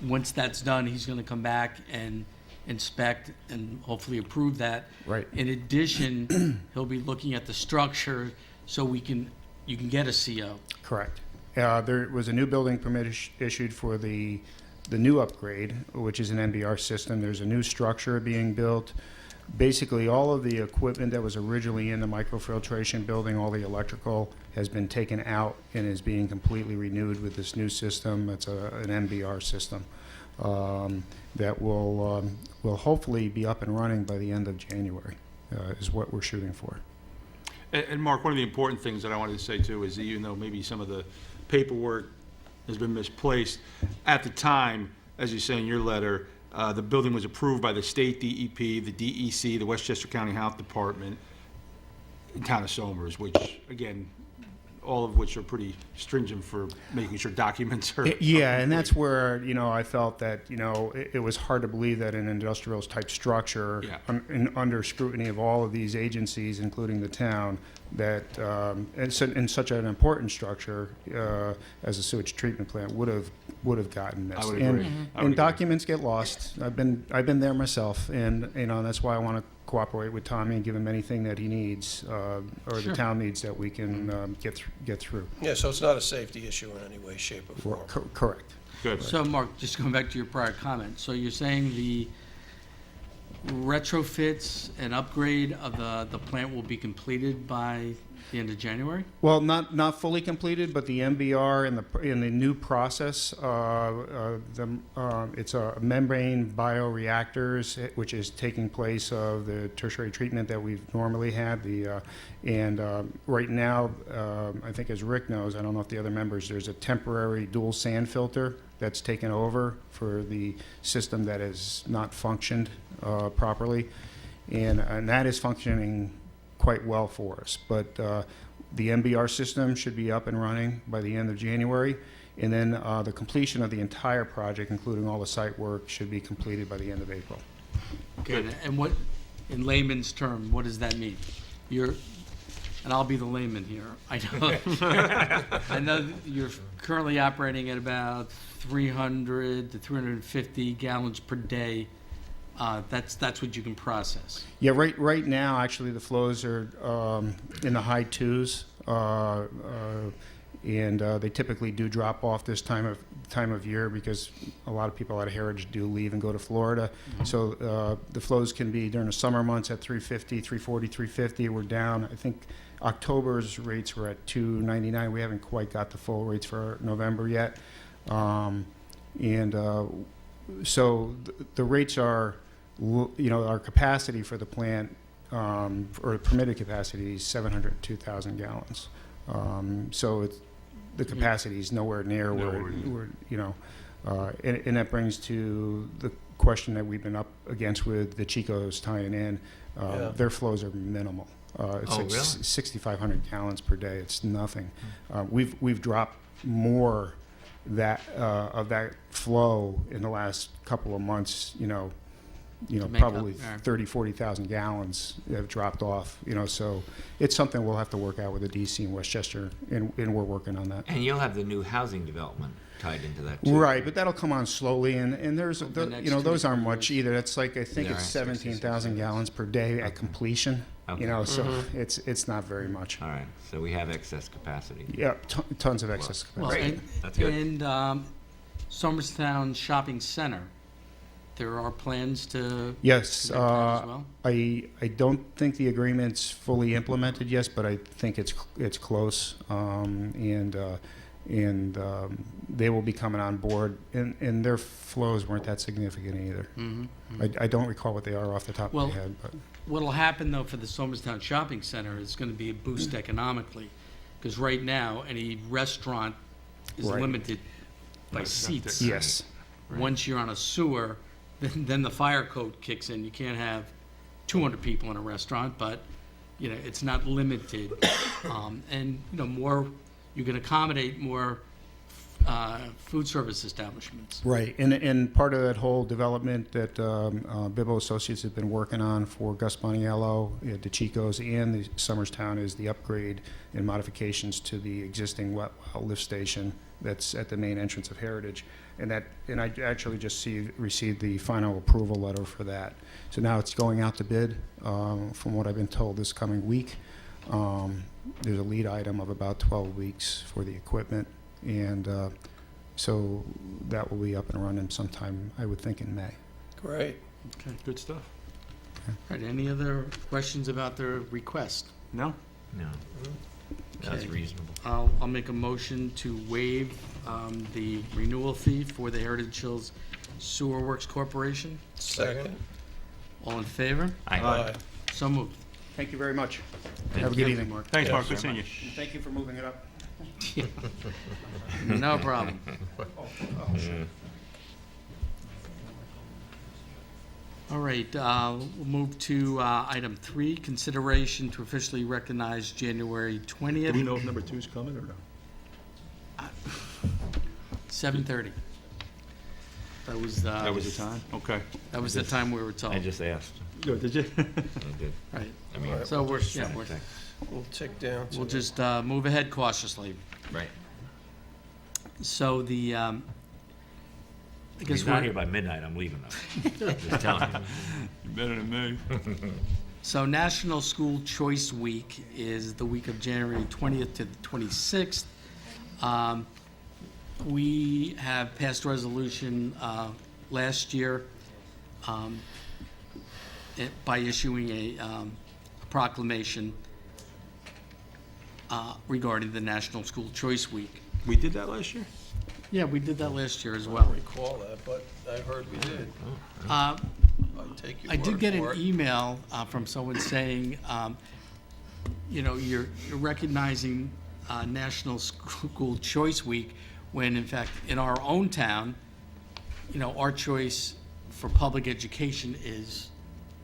once that's done, he's going to come back and inspect and hopefully approve that. Right. In addition, he'll be looking at the structure so you can get a CO. Correct. There was a new building permit issued for the new upgrade, which is an NBR system. There's a new structure being built. Basically, all of the equipment that was originally in the microfiltration building, all the electrical, has been taken out and is being completely renewed with this new system. It's an NBR system that will hopefully be up and running by the end of January, is what we're shooting for. And Mark, one of the important things that I wanted to say too is that even though maybe some of the paperwork has been misplaced, at the time, as you say in your letter, the building was approved by the state DEP, the DEC, the Westchester County Health Department, and Town of Somers, which, again, all of which are pretty stringent for making sure documents are... Yeah, and that's where, I felt that, it was hard to believe that an industrial type structure, under scrutiny of all of these agencies, including the town, that in such an important structure as a sewage treatment plant would have gotten missed. I would agree. And documents get lost. I've been there myself, and that's why I want to cooperate with Tommy and give him anything that he needs, or the Sure. town needs that we can get through. Yeah, so it's not a safety issue in any way, shape, or form. Correct. Good. So, Mark, just going back to your prior comment, so you're saying the retrofits and upgrade of the plant will be completed by the end of January? Well, not fully completed, but the MBR in the new process, it's a membrane bioreactors, which is taking place of the tertiary treatment that we've normally had. Right now, I think as Rick knows, I don't know if the other members, there's a temporary dual sand filter that's taken over for the system that has not functioned properly, and that is functioning quite well for us. But the MBR system should be up and running by the end of January, and then the completion of the entire project, including all the site work, should be completed by the end of April. Okay, and what, in layman's term, what does that mean? And I'll be the layman here. I know that you're currently operating at about 300 to 350 gallons per day. That's what you can process. Yeah, right now, actually, the flows are in the high twos, and they typically do drop off this time of year because a lot of people out of Heritage do leave and go to Florida. Mm-hmm. So the flows can be during the summer months at 350, 340, 350. We're down. I think October's rates were at 299. We haven't quite got the full rates for November yet, so the rates are. Our capacity for the plant, or permitted capacity, is 702,000 gallons. So the capacity is nowhere near where and that brings to the question that we've been up against with the Chico's tying in. Their flows are minimal. It's really? 6,500 gallons per day. It's nothing. We've dropped more of that flow in the last couple of months. To make Probably up, yeah. 30, 40,000 gallons have dropped off, so it's something we'll have to work out with the DC in Westchester, and we're working on that. And you'll have the new housing development tied into that too. Right, but that'll come on slowly, and there's, next those 2 to aren't 3 much years. either. It's like, I think They it's are. 17,000 gallons per day at completion, Okay. so it's not very much. All right, so we have excess capacity. Yeah, tons of excess Well, capacity. Great. That's good. And Somerstown Shopping Center, there are plans to Yes, connect that as well? I don't think the agreement's fully implemented yet, but I think it's close, and they will be coming on board, and their flows weren't that significant either. I don't recall what they are off the top Well, of my head, but What'll happen, though, for the Somerstown Shopping Center is going to be a boost economically, because right now, any restaurant is Right. limited by seats. yes, Once you're on a sewer, then the fire code kicks in. You can't have 200 people in a restaurant, but, it's not limited. And, more, you can accommodate more food service establishments. right. And part of that whole development that Bibbo Associates have been working on for Gus Boniello, DeChico's, and the Somerstown is the upgrade and modifications to the existing wet well lift station that's at the main entrance of Heritage. And I actually just received the final approval letter for that. So now it's going out to bid, from what I've been told, this coming week. There's a lead item of about 12 weeks for the equipment, and so that will be up and running sometime, I would think, in May. Great. Okay, good stuff. All right, any other questions about their request? No? No. That's Okay. reasonable. I'll make a motion to waive the renewal fee for the Heritage Hills Sewer Works Corporation. Second. All in favor? Aye. So moved. Thank you very much. Thank Have a Thank good you, evening. Mark. Thanks, Yeah, Mark, good seeing you. Thank you for moving it up. No problem. All right, we'll move to item 3, consideration to officially recognize January Do we 20th, know if number 2's coming or no? 7:30. That was That was the time? Okay. That was the time we were told. I just asked. Good, did you? I did. Right. I mean, Right. So we're We'll tick down to. we'll just move ahead cautiously. right. So the I If guess he's not we're- here by midnight, I'm leaving though. Just telling you. Better than me. So National School Choice Week is the week of January 20th to the 26th. We have passed a resolution last year by issuing a proclamation regarding the National School Choice Week. We did that last year? Yeah, we did that last year as I well. don't recall that, but I heard we did. Uh, I take your I word did get for an it. email from someone saying, you're recognizing National School Choice Week when, in fact, in our own town, our choice for public education is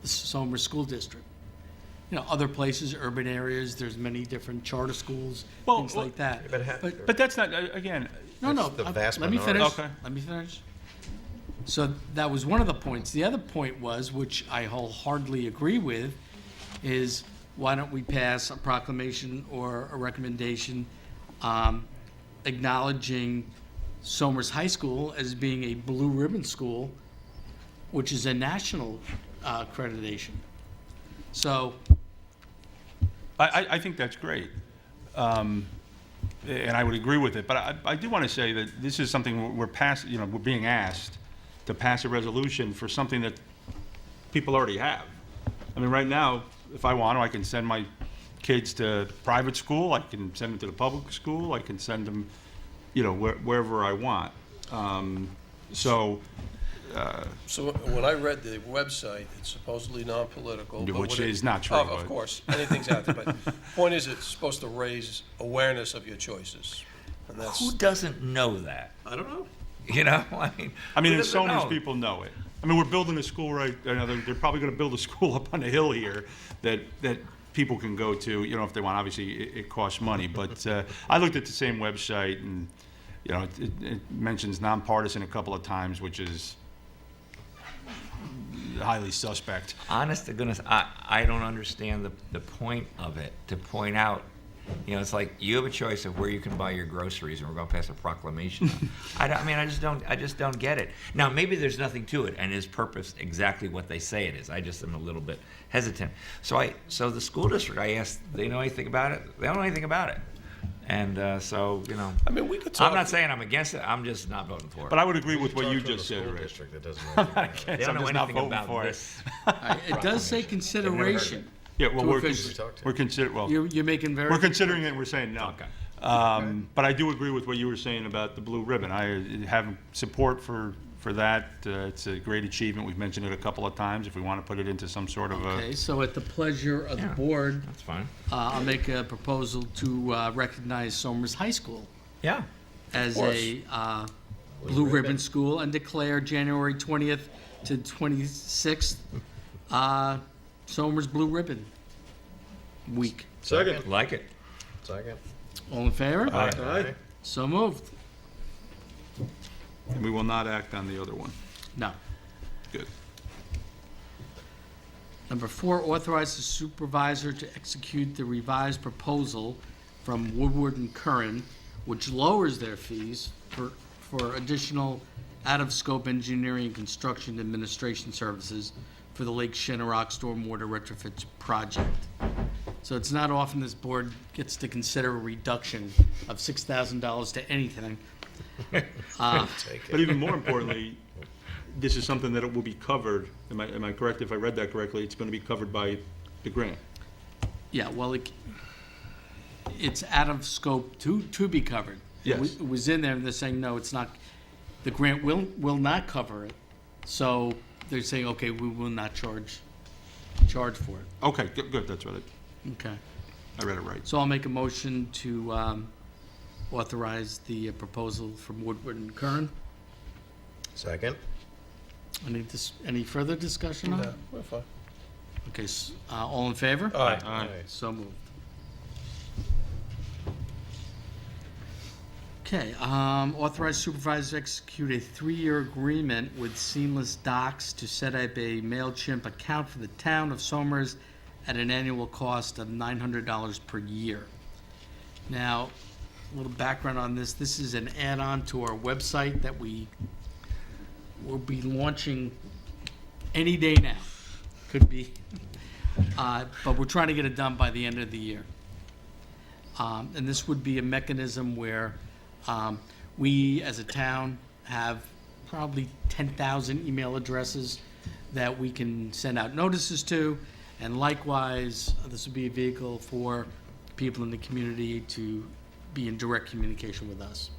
the Somers School District. Other places, urban areas, there's many different charter schools, Well, things like that. But that's not, again, No, That's the vast let me minority. finish. Okay. Let me finish. So that was one of the points. The other point was, which I wholeheartedly agree with, is why don't we pass a proclamation or a recommendation acknowledging Somers High School as being a blue ribbon school, which is a national accreditation. So, I think that's great. And I would agree with it, but I do want to say that this is something we're being asked to pass a resolution for something that people already have. I mean, right now, if I want to, I can send my kids to private school, I can send them to the public school, I can send them, wherever I want. So when I read the website, it's supposedly non-political. but Which what it- is not true, Of but- course, anything's out there, but point is, it's supposed to raise awareness of your choices. And that's, Who doesn't know that? I don't know. I mean, who in doesn't Somers, know? people know it. I mean, we're building a school they're probably going to build a school up on the hill here that people can go to, if they want. Obviously, it costs money, but I looked at the same website and, it mentions nonpartisan a couple of times, which is highly suspect. Honest to goodness, I don't understand the point of it, to point out, it's like you have a choice of where you can buy your groceries, and we're going to pass a proclamation. I just don't get it. Now, maybe there's nothing to it, and is purposed exactly what they say it is. I just am a little bit hesitant. So the school district, I asked, they know anything about it? They don't know anything about it. And I mean, we could talk. I'm not saying I'm against it. I'm just not voting for it. But I would agree with what Talk you to the just said, school Rich. district that doesn't I'm know not anything about it. against, They don't I'm know just not anything voting about for it. this. it does say consideration. Yeah, well, To we're officially- talk to. You're making very. We're considering it, and we're saying no. Okay. But I do agree with what you were saying about the blue ribbon. I have support for that. It's a great achievement. We've mentioned it a couple of times. If we want to put it into some sort of Okay, so at the pleasure of the Yeah. board, That's fine. I'll make a proposal to recognize Somers High School Yeah. as course. a blue ribbon school and declare January 20th to 26th Somers Blue Ribbon Week. Second. Like it. Second. All in favor? Aye. So moved. and we will not act on the other one. No. Good. Number 4, authorize the supervisor to execute the revised proposal from Woodward and Curran, which lowers their fees for additional out-of-scope engineering and construction administration services for the Lake Shinnerock Stormwater Retrofit Project. So it's not often this board gets to consider a reduction of $6,000 to anything. Take But it. even more importantly, this is something that it will be covered. Am I correct? If I read that correctly, it's going to be covered by the grant. Yeah, well, it's out of scope to be covered. Yes. It was in there, and they're saying, no, it's not, the grant will not cover it. So they're saying, okay, we will not charge for it. Okay, good. That's what Okay. I read it right. So I'll make a motion to authorize the proposal from Woodward and Curran. Second. Any further discussion on it? No, we're fine. Okay, all in favor? Aye. So moved. Okay, authorize supervisor to execute a 3-year agreement with Seamless Docks to set up a MailChimp account for the town of Somers at an annual cost of $900 per year. Now, a little background on this. This is an add-on to our website that we we'll be launching any day now. Could be. But we're trying to get it done by the end of the year. And this would be a mechanism where we, as a town, have probably 10,000 email addresses that we can send out notices to. And likewise, this would be a vehicle for people in the community to be in direct communication with us.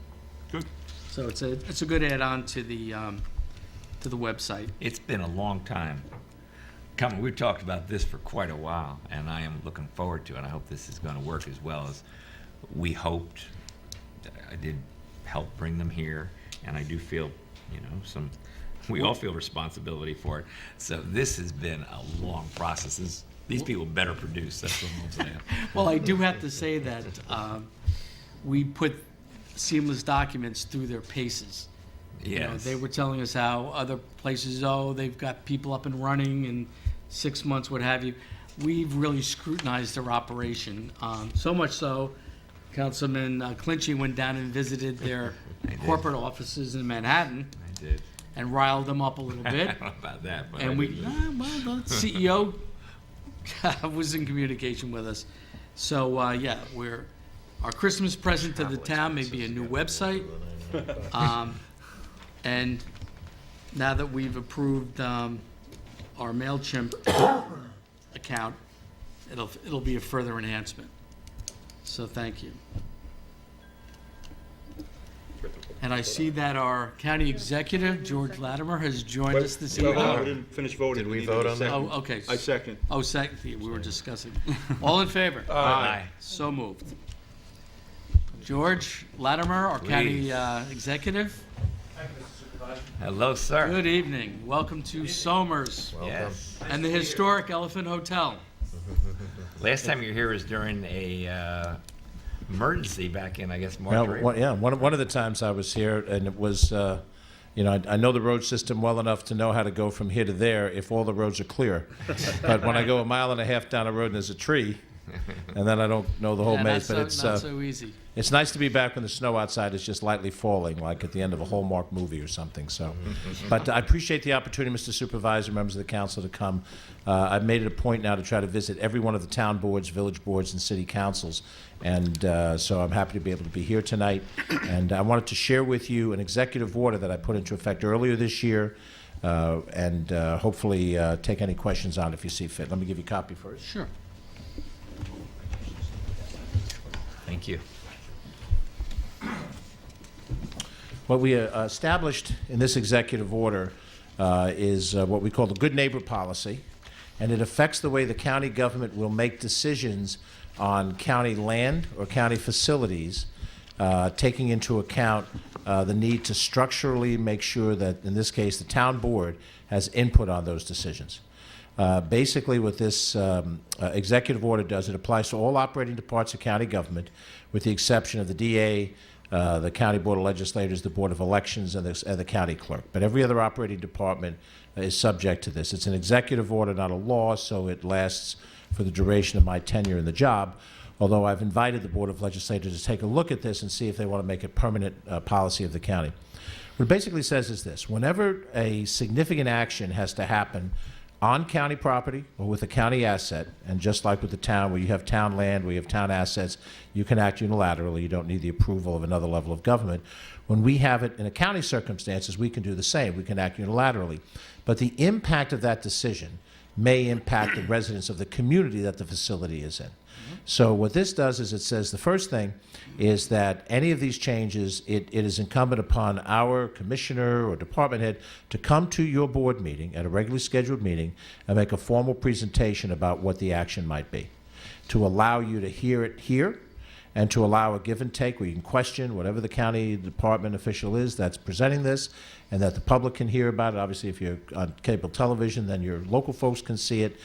Good. So it's a good add-on to the website. It's been a long time coming. We've talked about this for quite a while, and I am looking forward to it. I hope this is going to work as well as we hoped. I did help bring them here, and I do feel, we all feel responsibility for it. So this has been a long process. These people better produce, that's what I'm saying. Well, I do have to say that we put seamless documents through their paces. Yes. They were telling us how other places, they've got people up and running in 6 months, what have you. We've really scrutinized their operation, so much so, Councilman Clinchy went down and visited their corporate offices in Manhattan. I did. And riled them up a little bit. I don't know about that, but And the CEO was in communication with us. So, our Christmas present to the town may be a new website. And now that we've approved our MailChimp account, it'll be a further enhancement. So thank you. And I see that our county executive, George Latimer, has joined us this evening. No, we didn't finish voting. Did we need vote a on that? second. Oh, okay. I second. Oh, second, we were discussing. All in favor? Aye. So moved. George Latimer, our county Please. executive. Hello, sir. Good evening. Welcome to Somers Yes. and the historic Elephant Hotel. Last time you were here was during a emergency back in, I guess, March Well, or April. one of the times I was here, and it was, I know the road system well enough to know how to go from here to there if all the roads are clear. But when I go a mile and a half down a road and there's a tree, and then I don't know the whole Yeah, maze, but that's not so easy. it's nice to be back when the snow outside is just lightly falling, like at the end of a Hallmark movie or something. So, but I appreciate the opportunity, Mr. Supervisor, members of the council, to come. I've made it a point now to try to visit every one of the town boards, village boards, and city councils, and so I'm happy to be able to be here tonight. And I wanted to share with you an executive order that I put into effect earlier this year, and hopefully take any questions on it if you see fit. Let me give you a copy first. Sure. Thank you. What we established in this executive order is what we call the good neighbor policy, and it affects the way the county government will make decisions on county land or county facilities, taking into account the need to structurally make sure that, in this case, the town board has input on those decisions. Basically, what this executive order does, it applies to all operating departments of county government, with the exception of the DA, the County Board of Legislators, the Board of Elections, and the county clerk. But every other operating department is subject to this. It's an executive order, not a law, so it lasts for the duration of my tenure in the job, although I've invited the Board of Legislators to take a look at this and see if they want to make it permanent policy of the county. What it basically says is this: whenever a significant action has to happen on county property or with a county asset, and just like with the town, where you have town land, where you have town assets, you can act unilaterally. You don't need the approval of another level of government. When we have it in a county circumstances, we can do the same. We can act unilaterally. But the impact of that decision may impact the residents of the community that the facility is in. So what this does is it says the first thing is that any of these changes, it is incumbent upon our commissioner or department head to come to your board meeting at a regularly scheduled meeting and make a formal presentation about what the action might be, to allow you to hear it here and to allow a give and take where you can question whatever the county department official is that's presenting this, and that the public can hear about it. Obviously, if you're on cable television, then your local folks can see it,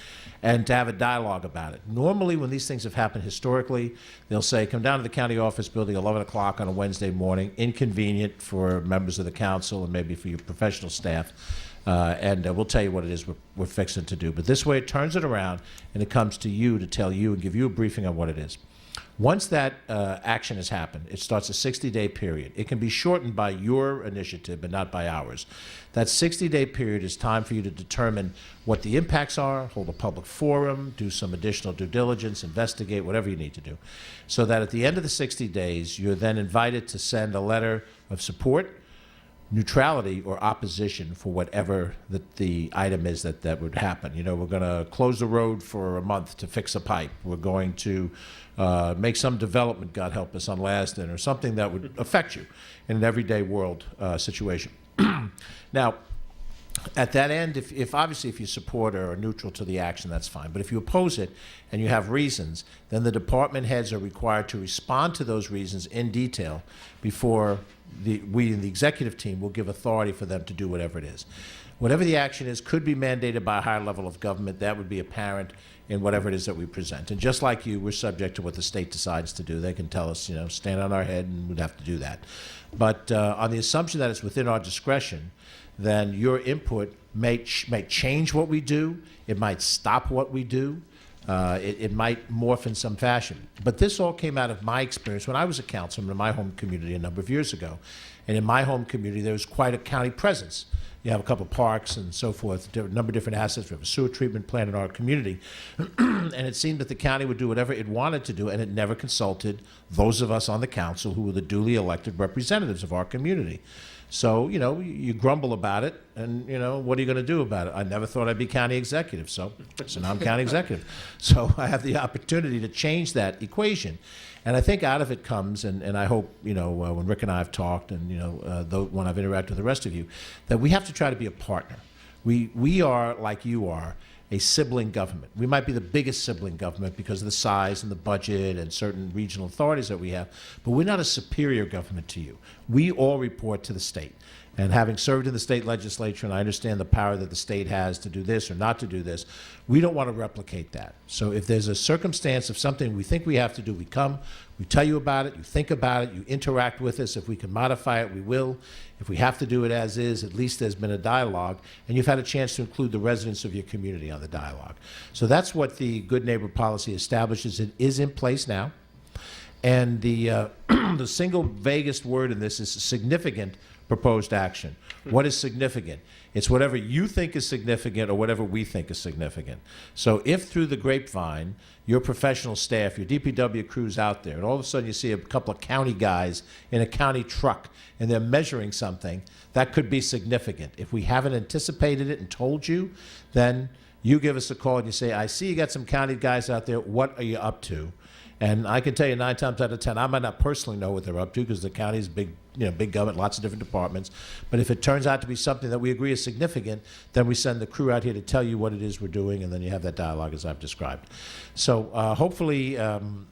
and to have a dialogue about it. Normally, when these things have happened historically, they'll say, come down to the county office building 11 o'clock on a Wednesday morning, inconvenient for members of the council and maybe for your professional staff, and we'll tell you what it is we're fixing to do. But this way, it turns it around, and it comes to you to tell you and give you a briefing on what it is. Once that action has happened, it starts a 60-day period. It can be shortened by your initiative, but not by ours. That 60-day period is time for you to determine what the impacts are, hold a public forum, do some additional due diligence, investigate, whatever you need to do, so that at the end of the 60 days, you're then invited to send a letter of support, neutrality, or opposition for whatever the item is that would happen. You know, we're going to close the road for a month to fix a pipe. We're going to make some development, God help us, on Lasden, or something that would affect you in an everyday world situation. Now, at that end, if obviously if you support or are neutral to the action, that's fine. But if you oppose it and you have reasons, then the department heads are required to respond to those reasons in detail before we in the executive team will give authority for them to do whatever it is. Whatever the action is could be mandated by a higher level of government. That would be apparent in whatever it is that we present. And just like you, we're subject to what the state decides to do. They can tell us, you know, stand on our head, and we'd have to do that. But on the assumption that it's within our discretion, then your input may change what we do. It might stop what we do. It might morph in some fashion. But this all came out of my experience when I was a councilman in my home community a number of years ago. And in my home community, there was quite a county presence. You have a couple of parks and so forth, a number of different assets. We have a sewer treatment plant in our community. And it seemed that the county would do whatever it wanted to do, and it never consulted those of us on the council who were the duly elected representatives of our community. So, you know, you grumble about it, and, you know, what are you going to do about it? I never thought I'd be county executive, so now I'm county executive. So I have the opportunity to change that equation. And I think out of it comes, and I hope, you know, when Rick and I have talked, and, you know, when I've interacted with the rest of you, that we have to try to be a partner. We are, like you are, a sibling government. We might be the biggest sibling government because of the size and the budget and certain regional authorities that we have, but we're not a superior government to you. We all report to the state. And having served in the state legislature, and I understand the power that the state has to do this or not to do this, we don't want to replicate that. So if there's a circumstance of something we think we have to do, we come, we tell you about it, you think about it, you interact with us. If we can modify it, we will. If we have to do it as is, at least there's been a dialogue, and you've had a chance to include the residents of your community on the dialogue. So that's what the Good Neighbor policy establishes. It is in place now. And the the single vaguest word in this is significant proposed action. What is significant? It's whatever you think is significant or whatever we think is significant. So if through the grapevine, your professional staff, your DPW crews out there, and all of a sudden you see a couple of county guys in a county truck and they're measuring something, that could be significant. If we haven't anticipated it and told you, then you give us a call and you say, I see you got some county guys out there, what are you up to? And I can tell you 9 times out of 10, I might not personally know what they're up to because the county is big, you know, big government, lots of different departments. But if it turns out to be something that we agree is significant, then we send the crew out here to tell you what it is we're doing, and then you have that dialogue as I've described. So hopefully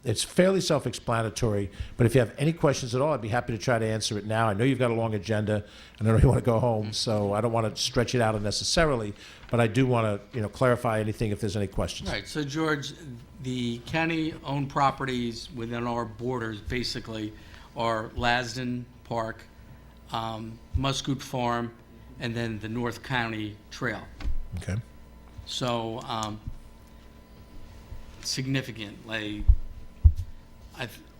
it's fairly self-explanatory. But if you have any questions at all, I'd be happy to try to answer it now. I know you've got a long agenda, and I know you want to go home, so I don't want to stretch it out unnecessarily. But I do want to, you know, clarify anything if there's any questions. Right, so George, the county-owned properties within our borders basically are Lasden Park, Muscoot Farm, and then the North County Trail. Okay. So, significant, like,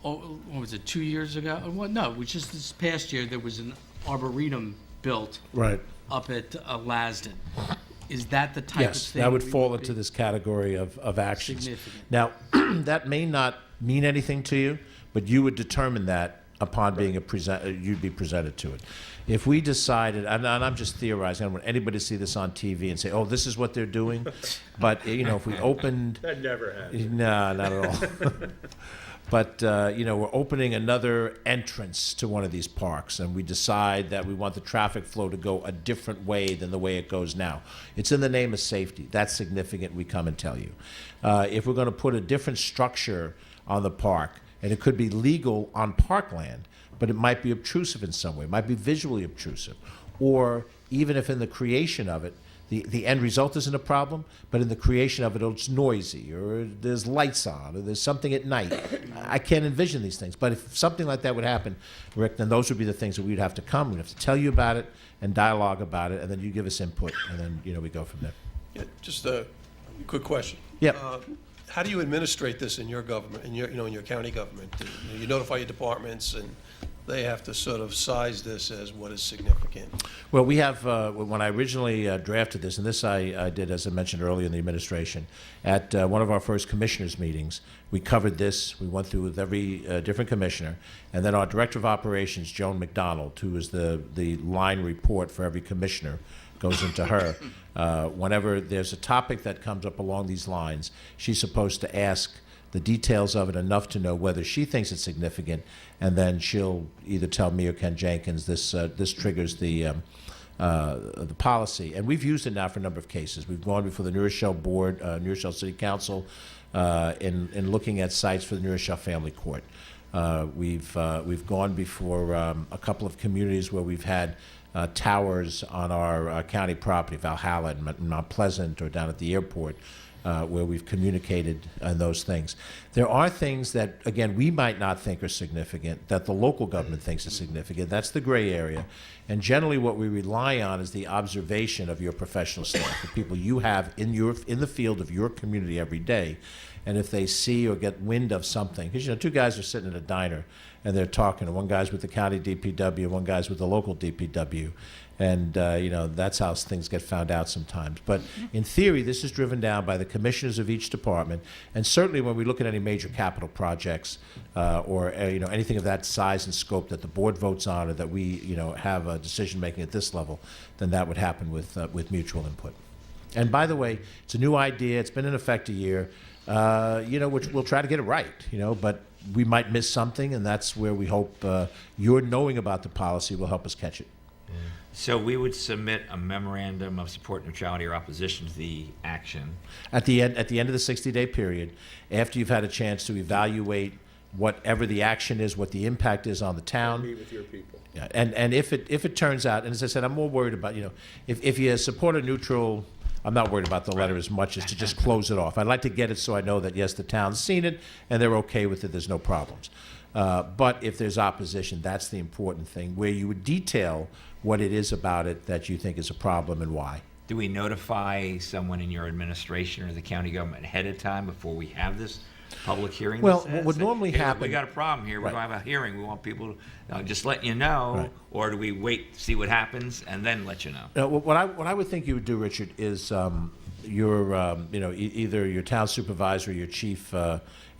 what was it, 2 years ago? Well, no, it was just this past year, there was an arboretum built Right. up at Lasden. Is that the type of Yes, thing? that would we fall be- into this category of actions. Significant. Now, that may not mean anything to you, but you would determine that upon being you'd be presented to it. If we decided, and I'm just theorizing, I don't want anybody to see this on TV and say, oh, this is what they're doing. But, you know, if we opened... That never happens. No, not at all. But, you know, we're opening another entrance to one of these parks, and we decide that we want the traffic flow to go a different way than the way it goes now. It's in the name of safety. That's significant. We come and tell you. If we're going to put a different structure on the park, and it could be legal on parkland, but it might be obtrusive in some way. It might be visually obtrusive. Or even if in the creation of it, the end result isn't a problem, but in the creation of it, it's noisy, or there's lights on, or there's something at night. I can't envision these things. But if something like that would happen, Rick, then those would be the things that we'd have to come. We'd have to tell you about it and dialogue about it, and then you give us input, and then, you know, we go from there. Yeah, just a quick question. Yep. How do you administrate this in your government, in your county government? You notify your departments, and they have to sort of size this as what is significant. Well, we have, when I originally drafted this, and this I did, as I mentioned earlier, in the administration, at one of our first commissioners' meetings, we covered this. We went through with every different commissioner, and then our director of operations, Joan McDonald, who is the line report for every commissioner, goes into her. Whenever there's a topic that comes up along these lines, she's supposed to ask the details of it enough to know whether she thinks it's significant, and then she'll either tell me or Ken Jenkins this triggers the policy. And we've used it now for a number of cases. We've gone before the New Rochelle Board, New Rochelle City Council, in looking at sites for the New Rochelle Family Court. We've gone before a couple of communities where we've had towers on our county property, Valhalla and Mount Pleasant, or down at the airport, where we've communicated on those things. There are things that, again, we might not think are significant, that the local government thinks is significant. That's the gray area. And generally what we rely on is the observation of your professional staff, the people you have in the field of your community every day. And if they see or get wind of something, because, two guys are sitting in a diner and they're talking, and one guy's with the county DPW, one guy's with the local DPW. And, that's how things get found out sometimes. But in theory, this is driven down by the commissioners of each department. And certainly when we look at any major capital projects or anything of that size and scope that the board votes on, or that we, have a decision-making at this level, then that would happen with mutual input. And by the way, it's a new idea. It's been in effect a year. Which we'll try to get it right, but we might miss something, and that's where we hope your knowing about the policy will help us catch it. So we would submit a memorandum of support, neutrality, or opposition to the action. At the end of the 60-day period, after you've had a chance to evaluate whatever the action is, what the impact is on the town. Meet with your people. Yeah, and if it turns out, and as I said, I'm more worried about, if you support a neutral, I'm not worried about the letter as much as to just close it off. I'd like to get it so I know that, yes, the town's seen it and they're okay with it, there's no problems. But if there's opposition, that's the important thing, where you would detail what it is about it that you think is a problem and why. Do we notify someone in your administration or the county government ahead of time before we have this public hearing? Well, that what would says, normally "Hey, happen- we got a problem here, we're Right. going to have a hearing, we want people to just let you know," Right. or do we wait, see what happens, and then let you know? What I would think you would do, Richard, is either your town supervisor or your chief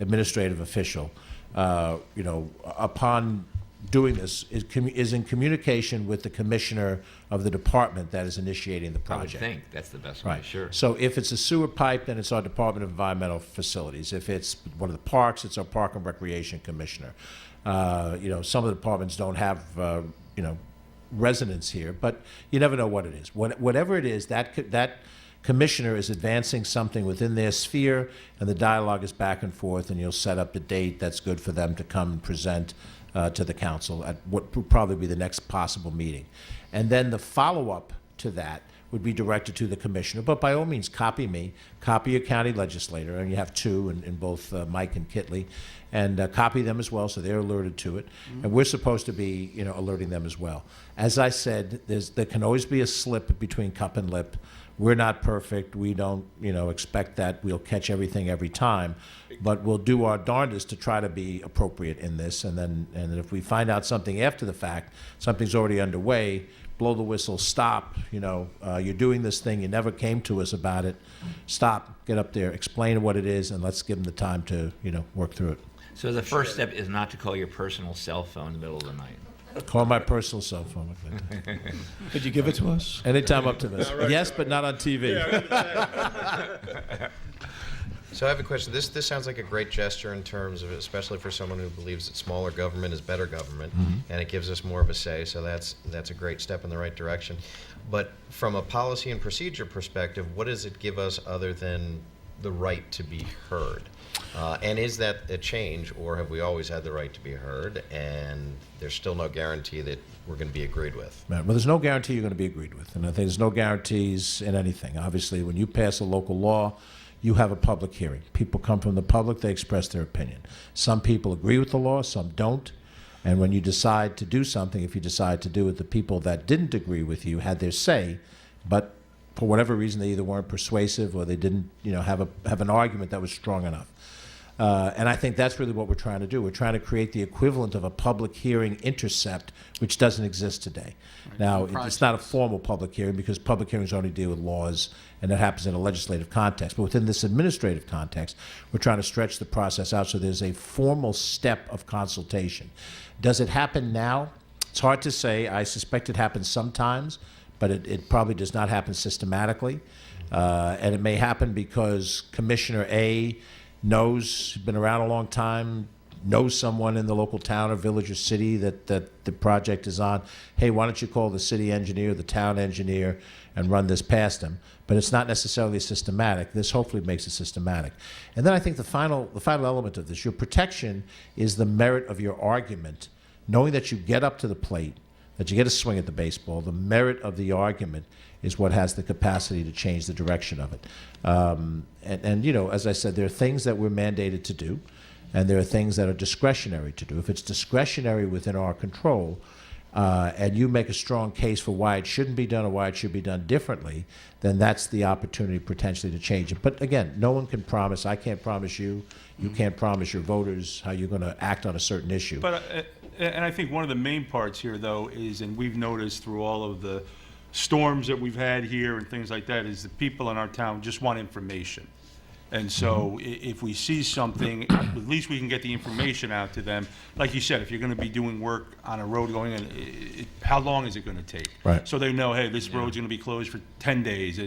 administrative official, upon doing this, is in communication with the commissioner of the department that is initiating the I would project. think that's the best way, Right. sure. So if it's a sewer pipe, then it's our Department of Environmental Facilities. If it's one of the parks, it's our Park and Recreation Commissioner. Some of the departments don't have, residents here, but you never know what it is. Whatever it is, that commissioner is advancing something within their sphere, and the dialogue is back and forth, and you'll set up a date that's good for them to come and present to the council at what will probably be the next possible meeting. And then the follow-up to that would be directed to the commissioner, but by all means, copy me, copy your county legislator, and you have two in both Mike and Kitley, and copy them as well so they're alerted to it. And we're supposed to be, alerting them as well. As I said, there can always be a slip between cup and lip. We're not perfect. We don't, expect that we'll catch everything every time, but we'll do our darndest to try to be appropriate in this. And if we find out something after the fact, something's already underway, blow the whistle, stop. You're doing this thing. You never came to us about it. Stop. Get up there. Explain what it is, and let's give them the time to, work through it. So the first step is not to call your personal cell phone in the middle of the night. Call my personal cell phone. Could you give it to us? Anytime up to this. Yes, but not on TV. So I have a question. This sounds like a great gesture in terms of, especially for someone who believes that smaller government is better government, and it gives us more of a say. So that's a great step in the right direction. But from a policy and procedure perspective, what does it give us other than the right to be heard? And is that a change, or have we always had the right to be heard, and there's still no guarantee that we're going to be agreed with? Well, there's no guarantee you're going to be agreed with, and I think there's no guarantees in anything. Obviously, when you pass a local law, you have a public hearing. People come from the public, they express their opinion. Some people agree with the law, some don't. And when you decide to do something, if you decide to do it, the people that didn't agree with you had their say, but for whatever reason, they either weren't persuasive or they didn't, have an argument that was strong enough. And I think that's really what we're trying to do. We're trying to create the equivalent of a public hearing intercept, which doesn't exist today. Now, it's not a formal public hearing because public hearings only deal with laws, and that happens in a legislative context. But within this administrative context, we're trying to stretch the process out so there's a formal step of consultation. Does it happen now? It's hard to say. I suspect it happens sometimes, but it probably does not happen systematically. And it may happen because Commissioner A knows, been around a long time, knows someone in the local town or village or city that the project is on. Hey, why don't you call the city engineer, the town engineer, and run this past them? But it's not necessarily systematic. This hopefully makes it systematic. And then I think the final element of this, your protection is the merit of your argument, knowing that you get up to the plate, that you get a swing at the baseball. The merit of the argument is what has the capacity to change the direction of it. And as I said, there are things that we're mandated to do, and there are things that are discretionary to do. If it's discretionary within our control, and you make a strong case for why it shouldn't be done or why it should be done differently, then that's the opportunity potentially to change it. But again, no one can promise. I can't promise you. You can't promise your voters how you're going to act on a certain issue. But, and I think one of the main parts here, though, is, and we've noticed through all of the storms that we've had here and things like that, is the people in our town just want information. And so if we see something, at least we can get the information out to them. Like you said, if you're going to be doing work on a road going in, how long is it going to take? Right. So they know, hey, this road's going to be closed for 10 days,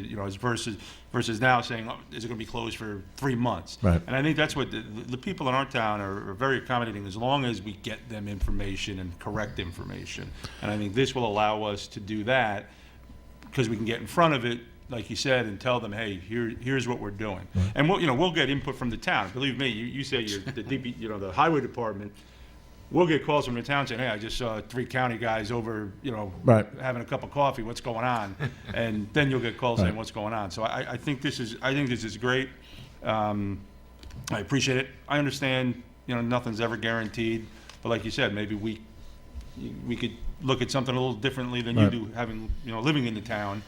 versus now saying, oh, is it going to be closed for 3 months? Right. And I think that's what the people in our town are very accommodating, as long as we get them information and correct information. And I think this will allow us to do that, because we can get in front of it, like you said, and tell them, hey, here's what we're doing. Right. And we'll get input from the town. Believe me, you say you're the DP, the highway department. We'll get calls from the town saying, hey, I just saw 3 county guys over, Right. having a cup of coffee. What's going on? And then you'll get calls saying what's going on. So I think this is great. I appreciate it. I understand, nothing's ever guaranteed. But like you said, maybe we could look at something a little differently than Right. you do, having, living in the town.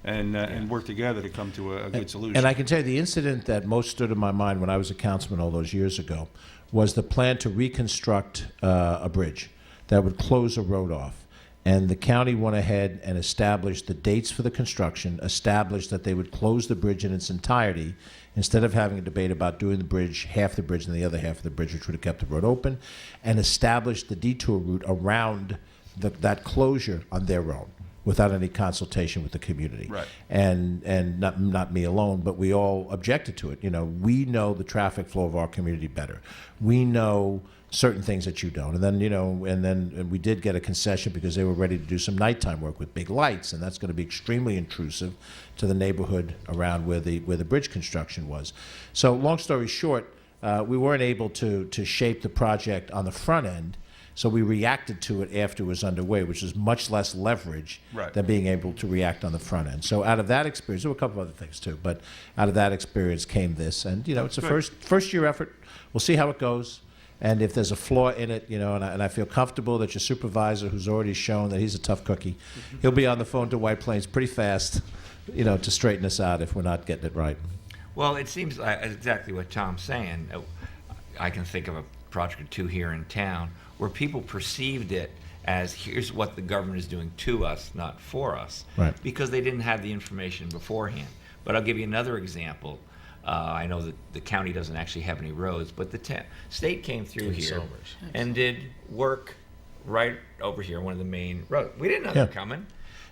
And work together to come to a good solution. And I can tell you the incident that most stood in my mind when I was a councilman all those years ago was the plan to reconstruct a bridge that would close a road off. And the county went ahead and established the dates for the construction, established that they would close the bridge in its entirety, instead of having a debate about doing the bridge, half the bridge and the other half of the bridge, which would have kept the road open, and established the detour route around that closure on their own, without any consultation with the community. Right. And not me alone, but we all objected to it. We know the traffic flow of our community better. We know certain things that you don't. And then, and we did get a concession because they were ready to do some nighttime work with big lights, and that's going to be extremely intrusive to the neighborhood around where the bridge construction was. So long story short, we weren't able to shape the project on the front end. So we reacted to it after it was underway, which is much less leverage Right. than being able to react on the front end. So out of that experience, there were a couple of other things too, but out of that experience came this. And, it's a Good. first year effort. We'll see how it goes. And if there's a flaw in it, and I feel comfortable that your supervisor, who's already shown that he's a tough cookie, he'll be on the phone to White Plains pretty fast, to straighten us out if we're not getting it right. Well, it seems like exactly what Tom's saying. I can think of a project or two here in town where people perceived it as, here's what the government is doing to us, not for us, Right. because they didn't have the information beforehand. But I'll give you another example. I know that the county doesn't actually have any roads, but the state came through here and did work right over here, one of the main roads. We didn't know they were coming.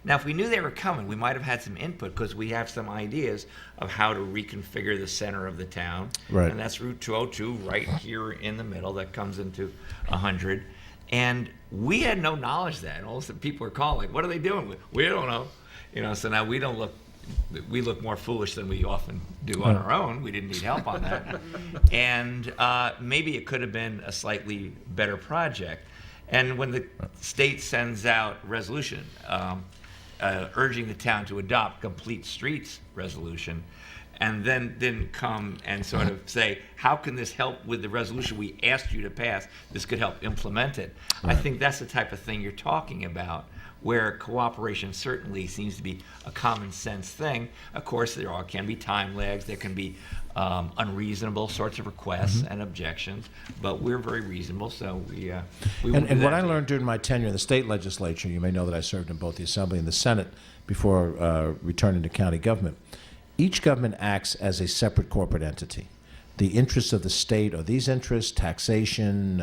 Now, if we knew they were coming, we might have had some input, because we have some ideas of how to reconfigure the center of the town. Right. And that's Route 202 right here in the middle that comes into 100. And we had no knowledge of that. And all of a sudden people are calling, like, what are they doing? We don't know. So now we look more foolish than we often do on our own. We didn't need help on that. And maybe it could have been a slightly better project. And when the state sends out resolution, urging the town to adopt complete streets resolution, and then didn't come and sort of say, how can this help with the resolution we asked you to pass? This could help implement it. I think that's the type of thing you're talking about, where cooperation certainly seems to be a common sense thing. Of course, there can be time lags, there can be unreasonable sorts of requests and objections, but we're very reasonable, so we will do And what that. I learned during my tenure in the state legislature, you may know that I served in both the Assembly and the Senate before returning to county government. Each government acts as a separate corporate entity. The interests of the state are these interests: taxation,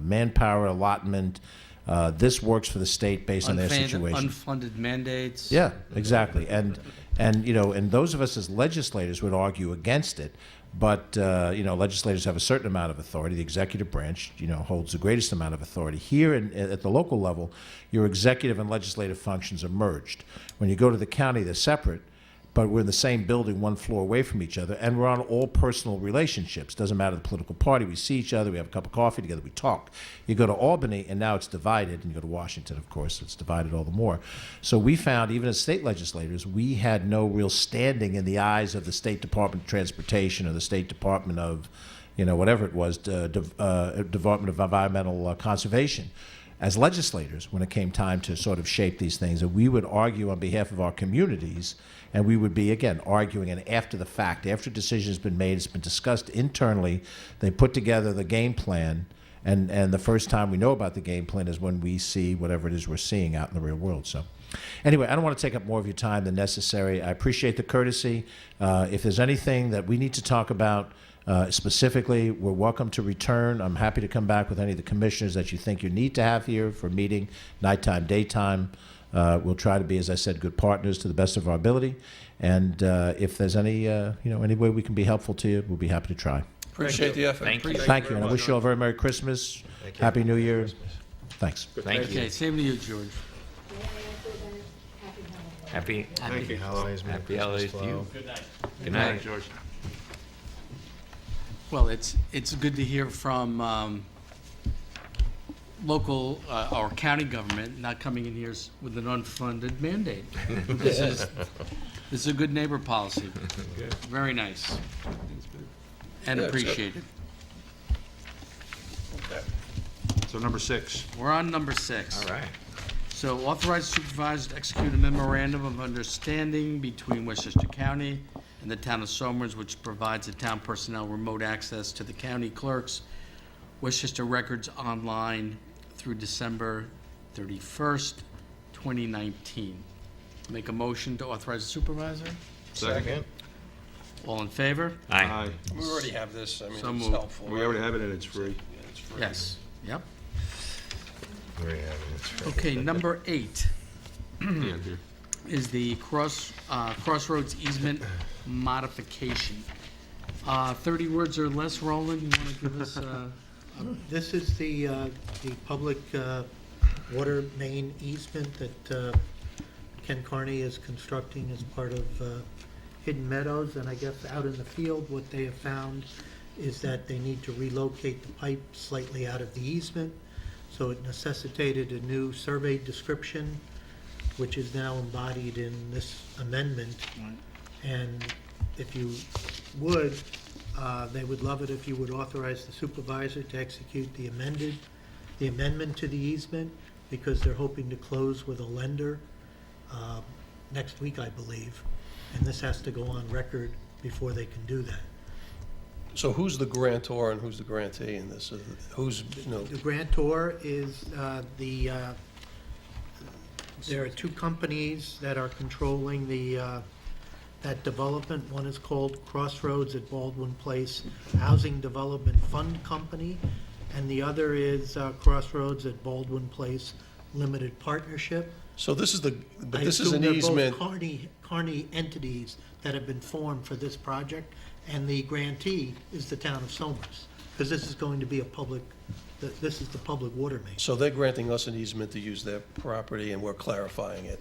manpower allotment. This works for the state based on their situation. Unfunded mandates. Yeah, exactly. And those of us as legislators would argue against it, but legislators have a certain amount of authority. The executive branch, holds the greatest amount of authority. Here at the local level, your executive and legislative functions are merged. When you go to the county, they're separate, but we're in the same building, one floor away from each other, and we're on all personal relationships. Doesn't matter the political party. We see each other. We have a cup of coffee together. We talk. You go to Albany, and now it's divided, and you go to Washington, of course, it's divided all the more. So we found, even as state legislators, we had no real standing in the eyes of the State Department of Transportation or the State Department of, whatever it was, Department of Environmental Conservation. As legislators, when it came time to sort of shape these things, and we would argue on behalf of our communities, and we would be, again, arguing, and after the fact, after a decision has been made, it's been discussed internally, they put together the game plan, and the first time we know about the game plan is when we see whatever it is we're seeing out in the real world. So anyway, I don't want to take up more of your time than necessary. I appreciate the courtesy. If there's anything that we need to talk about, specifically, we're welcome to return. I'm happy to come back with any of the commissioners that you think you need to have here for a meeting, nighttime, daytime. We'll try to be, as I said, good partners to the best of our ability. And if there's any way we can be helpful to you, we'll be happy to try. Appreciate the effort. Thank you. Thank you, and I wish you all a very Merry Christmas, Happy New Year. Thanks. Thank you. Okay, same to you, George. Happy holidays. Happy holidays to you. Good night, George. Well, it's good to hear from local or county government not coming in here with an unfunded mandate. This is a good neighbor policy. Very nice. And Yeah, it's good. appreciated. So number 6. We're on number 6. All right. So authorize supervisor to execute a memorandum of understanding between Westchester County and the town of Somers, which provides the town personnel remote access to the county clerk's Westchester records online through December 31st, 2019. Make a motion to authorize the supervisor? Second. All in favor? Aye. We already have this, I mean, So it's moved. helpful. We already have it and it's free. Yeah, it's free. Yes. Yep. Very happy. It's free. Okay, number 8 Yeah, here. is the Crossroads easement modification. 30 words or less, Roland, you want to give us This is the public water main easement that Ken Carney is constructing as part of Hidden Meadows. And I guess out in the field, what they have found is that they need to relocate the pipe slightly out of the easement. So it necessitated a new survey description, which is now embodied in this amendment. And if you would, they would love it if you would authorize the supervisor to execute the amendment to the easement, because they're hoping to close with a lender next week, I believe. And this has to go on record before they can do that. So who's the grantor and who's the grantee in this? Who's, The grantor is there are 2 companies that are controlling that development. One is called Crossroads at Baldwin Place Housing Development Fund Company, and the other is Crossroads at Baldwin Place Limited Partnership. so this is but I this is assume an they're easement. both Carney entities that have been formed for this project, and the grantee is the town of Somers, because this is going to be this is the public water main. So they're granting us an easement to use their property, and we're clarifying it.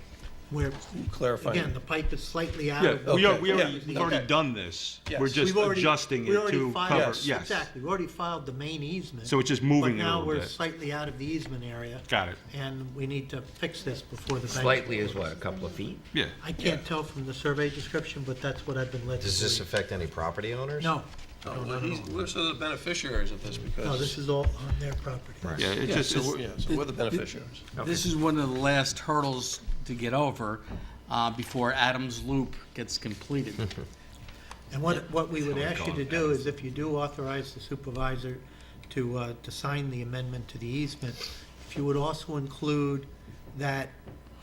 where, Clarifying. again, the pipe is slightly out Yeah, of. we've already Okay. done this. Yes. We're just We've already- adjusting we it already to filed- cover, Yes. yes. Exactly, we already filed the main easement. So it's just moving it a But now little we're bit. slightly out of the easement area. Got it. And we need to fix this before the bank. Slightly is what, a couple of feet? Yeah. I can't tell from the survey description, but that's what I've been led to Does this believe. affect any property owners? No, We're sort of the beneficiaries of this because. no, this is all on their property. Yeah, it Yeah, just, so we're, so we're the beneficiaries. This is one of the last hurdles to get over before Adams Loop gets completed. And what we would ask you to do is if you do authorize the supervisor to sign the amendment to the easement, if you would also include that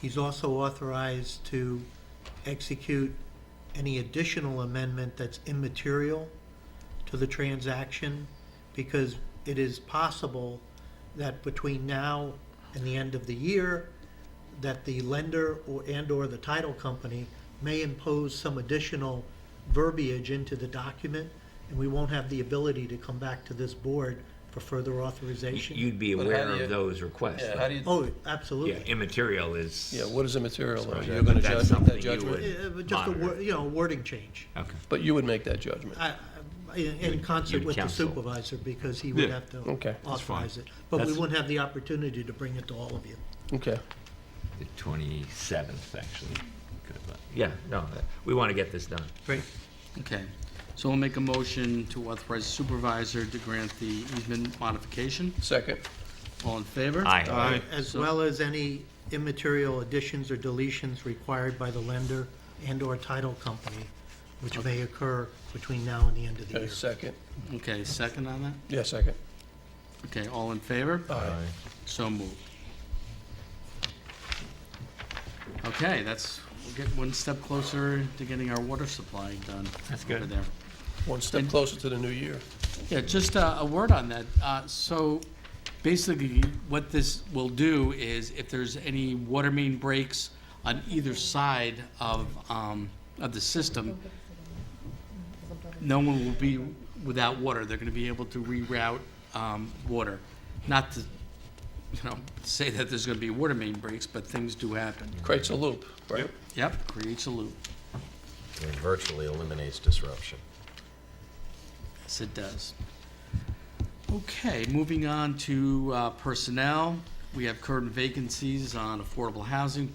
he's also authorized to execute any additional amendment that's immaterial to the transaction, because it is possible that between now and the end of the year, that the lender or the title company may impose some additional verbiage into the document, and we won't have the ability to come back to this board for further authorization. You'd be But how aware do you- of those requests. Yeah, how do you, Oh, Yeah, absolutely. immaterial is. yeah, what is immaterial? Sorry, You're gonna that's judge something that you judgment? would- But just a, monitor. wording change. Okay. But you would make that judgment? In concert you'd with the counsel. supervisor, because he would Yeah. have to Okay. authorize it. But we That's- wouldn't have the opportunity to bring it to all of you. Okay. The 27th, actually. Good, yeah, no, we want to get this done. Great. Okay, so we'll make a motion to authorize supervisor to grant the easement modification. Second. All in favor? Aye. As So- well as any immaterial additions or deletions required by the lender and/or title company, which may occur between now and the end of the Okay, year. second. Okay, second on that? Yeah, second. Okay, all in favor? Aye. So moved. Okay, we'll get one step closer to getting our water supply done. That's good. Over there. One step And- closer to the new year. Yeah, just a word on that. So basically, what this will do is if there's any water main breaks on either side of the system, no one will be without water. They're gonna be able to reroute water. Not to, say that there's gonna be water main breaks, but things do happen. Creates a loop, right? Yep, creates a loop. It virtually eliminates disruption. Yes, it does. Okay, moving on to personnel. We have current vacancies on affordable housing.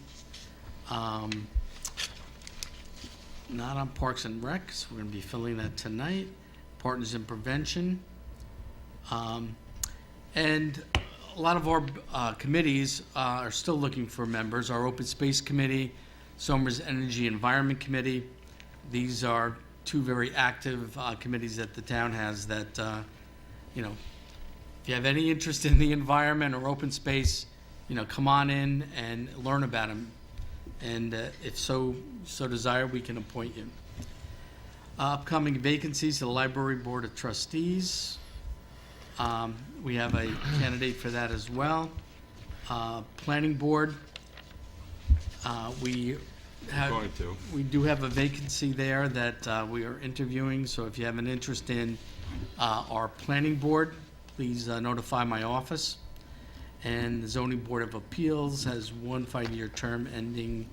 Not on Parks and Rec, so we're gonna be filling that tonight. Partners in Prevention. And a lot of our committees are still looking for members. Our Open Space Committee, Somers Energy Environment Committee. These are two very active committees that the town has that, if you have any interest in the environment or open space, come on in and learn about them. And if so desired, we can appoint you. Upcoming vacancies, the Library Board of Trustees. We have a candidate for that as well. Planning Board, we do have a vacancy there that we are interviewing, so if you have an interest in our Planning Board, please notify my office. And the Zoning Board of Appeals has one 5-year term ending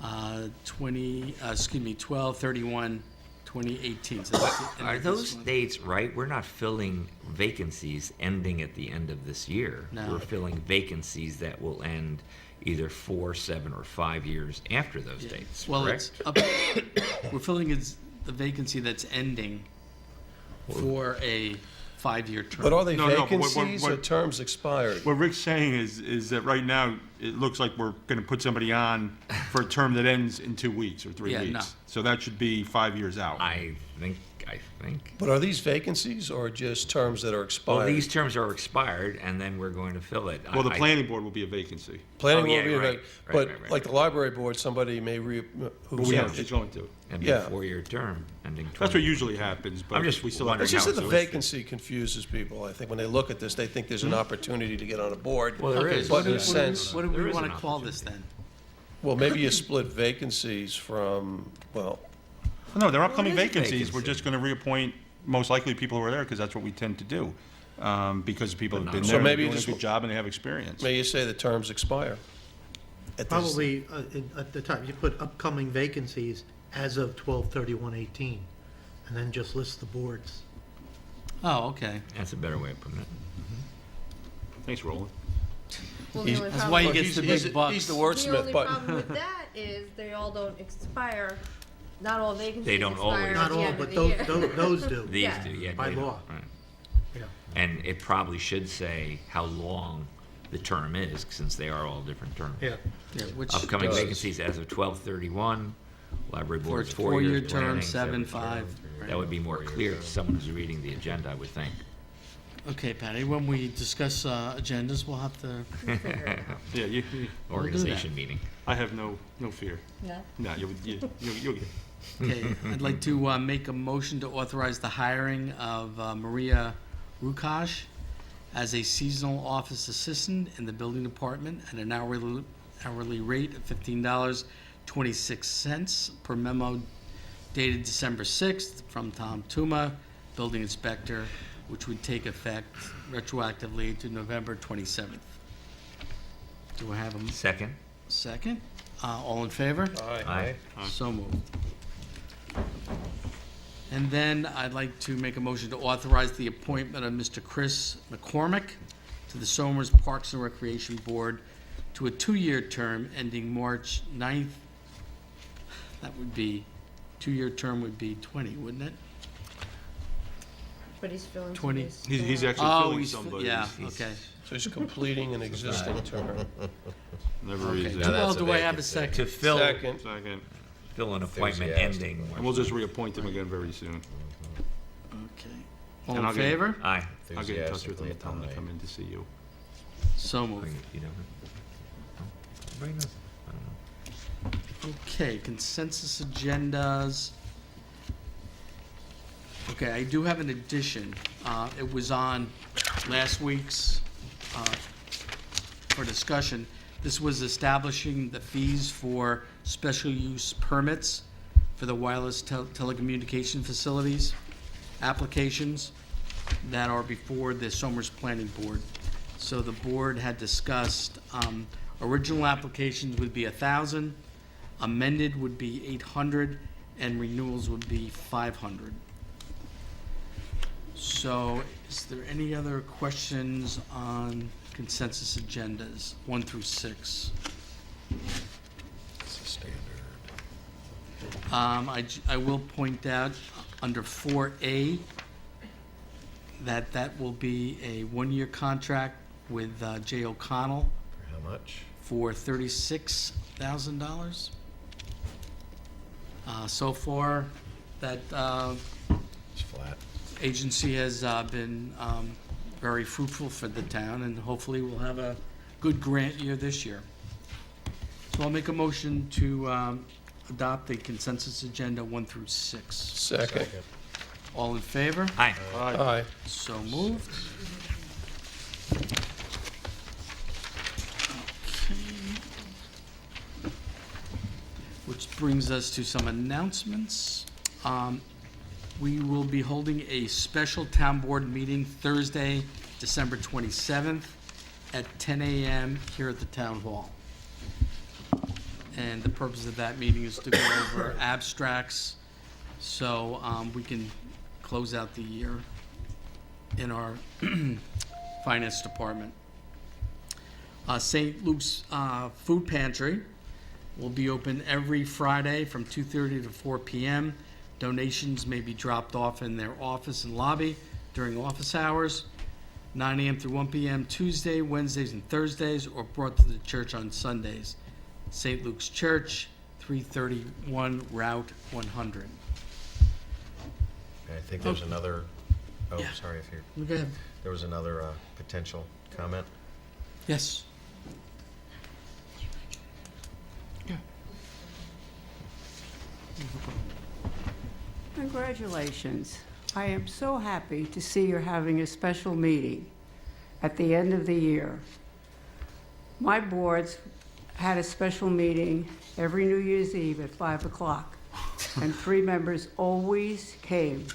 12/31/2018. So that's the end Are of this those one. dates right? We're not filling vacancies ending at the end of this year. No. We're filling vacancies that will end either 4, 7, or 5 years after those dates, Well, correct? it's up, we're filling the vacancy that's ending for a 5-year term. But are they No, no, but vacancies or terms expired? What Rick's saying is that right now, it looks like we're gonna put somebody on for a term that ends in 2 weeks or 3 Yeah, weeks. no. So that should be 5 years out. I think. But are these vacancies or just terms that are Well, expired? these terms are expired, and then we're going to fill it. Well, the planning board will be a vacancy. Planning Oh, will yeah, be, right, but right. like the library board, somebody may But who's we on. have, it's going to. And Yeah. a 4-year term ending. That's what 20. usually happens, but I'm just we still have. wondering It's just how that the it's listed. vacancy confuses people. I think when they look at this, they think there's an opportunity to get on a board. Well, there Okay, is. so But in a sense, what do There we is want an to call this then? well, maybe you split vacancies from, well, No, they're upcoming Well, it is a vacancies. We're vacancy. just gonna reappoint most likely people who are there, because that's what we tend to do. Because people have been So there, they're maybe doing a just- good job, and they have experience. may you say the terms expire this- Probably, at the time, you put upcoming vacancies as of 12/31/18, and then just list the boards. Oh, okay. That's a better way of putting it. Thanks, Roland. Well, the only That's problem- why he Well, gets the big bucks. He's the The wordsmith, only but problem with that is they all don't expire, not all vacancies They don't expire always. at Not the all, end but of the year. those do. These Yeah. do, yeah. By they don't, law. right. Yeah. And it probably should say how long the term is, since they are all different terms. Yeah. Yeah, which Upcoming does. vacancies as of 12/31, library for board's its 4 four-year years. term, planning, 7-5. That would be more clear to someone who's reading the agenda, I would think. Okay, Patty, when we discuss agendas, we'll have to, Yeah, Organization meeting. I have no fear. Yeah. No, you'll get. okay, I'd like to make a motion to authorize the hiring of Maria Rukash as a seasonal office assistant in the building department at an hourly rate of $15.26 per memo dated December 6th from Tom Tuma, building inspector, which would take effect retroactively to November 27th. Do I have a Second? second? All in favor? Aye. So moved. And then I'd like to make a motion to authorize the appointment of Mr. Chris McCormick to the Somers Parks and Recreation Board to a 2-year term ending March 9th. That would be, 2-year term would be 20, wouldn't it? But he's filling 20. somebody's He's term. actually Oh, filling he's, somebody. yeah, He's- okay. so he's completing an existing term. Never Okay. reads Now that. Well, that's a do I have a vacancy. second? To fill Second, an appointment Enthusiastic. ending. And we'll just reappoint him again very soon. Okay. All And in I'll get- favor? Aye. I'll get in touch with him and Enthusiastically tell him to aye. come in to see you. So Oh, moved. you know? Oh, everybody knows. I don't know. Okay, consensus agendas. Okay, I do have an addition. It was on last week's, for discussion. This was establishing the fees for special use permits for the wireless telecommunication facilities applications that are before the Somers Planning Board. So the board had discussed, original applications would be 1,000, amended would be 800, and renewals would be 500. So, is there any other questions on consensus agendas, 1 through 6? It's a standard. I will point out, under 4A, that will be a 1-year contract with J. O'Connell For how much? for $36,000. So far, that It's flat. agency has been very fruitful for the town, and hopefully we'll have a good grant year this year. So I'll make a motion to adopt the consensus agenda 1 through 6. second. All in favor? Aye. Aye. So moved. Which brings us to some announcements. We will be holding a special town board meeting Thursday, December 27th at 10 a.m. here at the town hall. And the purpose of that meeting is to go over abstracts, so we can close out the year in our finance department. St. Luke's Food Pantry will be open every Friday from 2:30 to 4 p.m. Donations may be dropped off in their office and lobby during office hours, 9 a.m. through 1 p.m. Tuesday, Wednesdays, and Thursdays, or brought to the church on Sundays. St. Luke's Church, 331 Route 100. I think there's another, oh, Yeah. sorry if you're, Go ahead. there was another potential comment. Yes. Congratulations. I am so happy to see you're having a special meeting at the end of the year. My boards had a special meeting every New Year's Eve at 5 o'clock, and 3 members always came,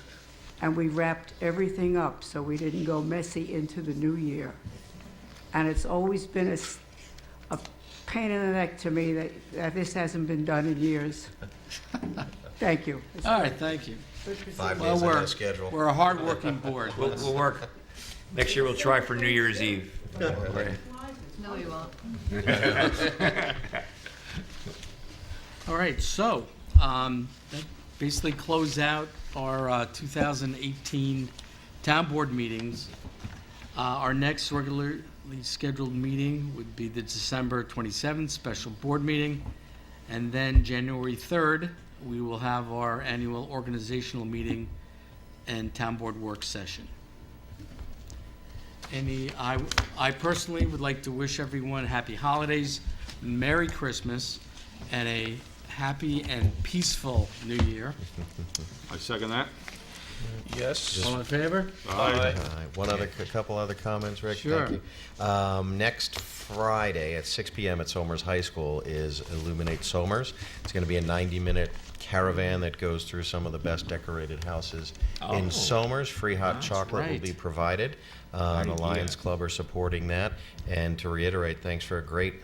and we wrapped everything up so we didn't go messy into the new year. And it's always been a pain in the neck to me that this hasn't been done in years. Thank you. All right, thank you. 5 Well, days ahead of schedule. we're a hard-working board. We'll work. Next year, we'll try for New Year's Eve. No, you won't. All right, so, that basically close out our 2018 town board meetings. Our next regularly scheduled meeting would be the December 27th special board meeting. And then January 3rd, we will have our annual organizational meeting and town board work session. I personally would like to wish everyone happy holidays, Merry Christmas, and a happy and peaceful New Year. I second that. Yes. All in favor? Aye. A couple other comments, Rick? Sure. Thank you. Next Friday at 6 p.m. at Somers High School is Illuminate Somers. It's going to be a 90-minute caravan that goes through some of the best decorated houses in Somers. Free hot chocolate will right. be provided. The Lions Club are supporting that. And to reiterate, thanks for a great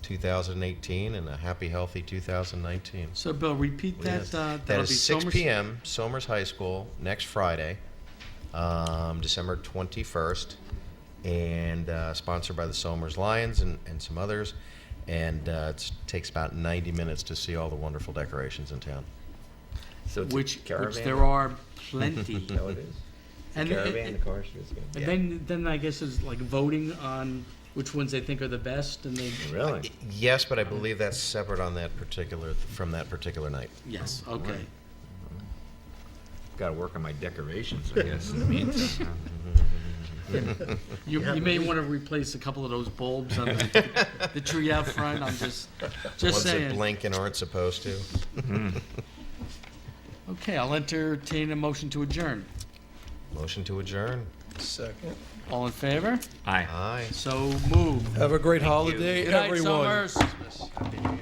2018 and a happy, healthy 2019. So, Bill, repeat that. Yes. That'll That be is 6 Somers- p.m., Somers High School, next Friday, December 21st, and sponsored by the Somers Lions and some others. And it takes about 90 minutes to see all the wonderful decorations in town. So it's a Which caravan? there are plenty. No, it is. And Caravan, the cars, is good. and then I guess it's like voting on which ones they think are the best, and they. Really? Yes, but I believe that's separate on from that particular night. Yes. Okay. Got to work on my decorations, I guess, in the meantime. You may want to replace a couple of those bulbs on the tree out front. I'm just Ones saying. that blink and aren't supposed to. Okay, I'll entertain a motion to adjourn. Motion to adjourn. Second. All in favor? Aye. Aye. So moved. Have a great holiday, Good night, everyone. Somers.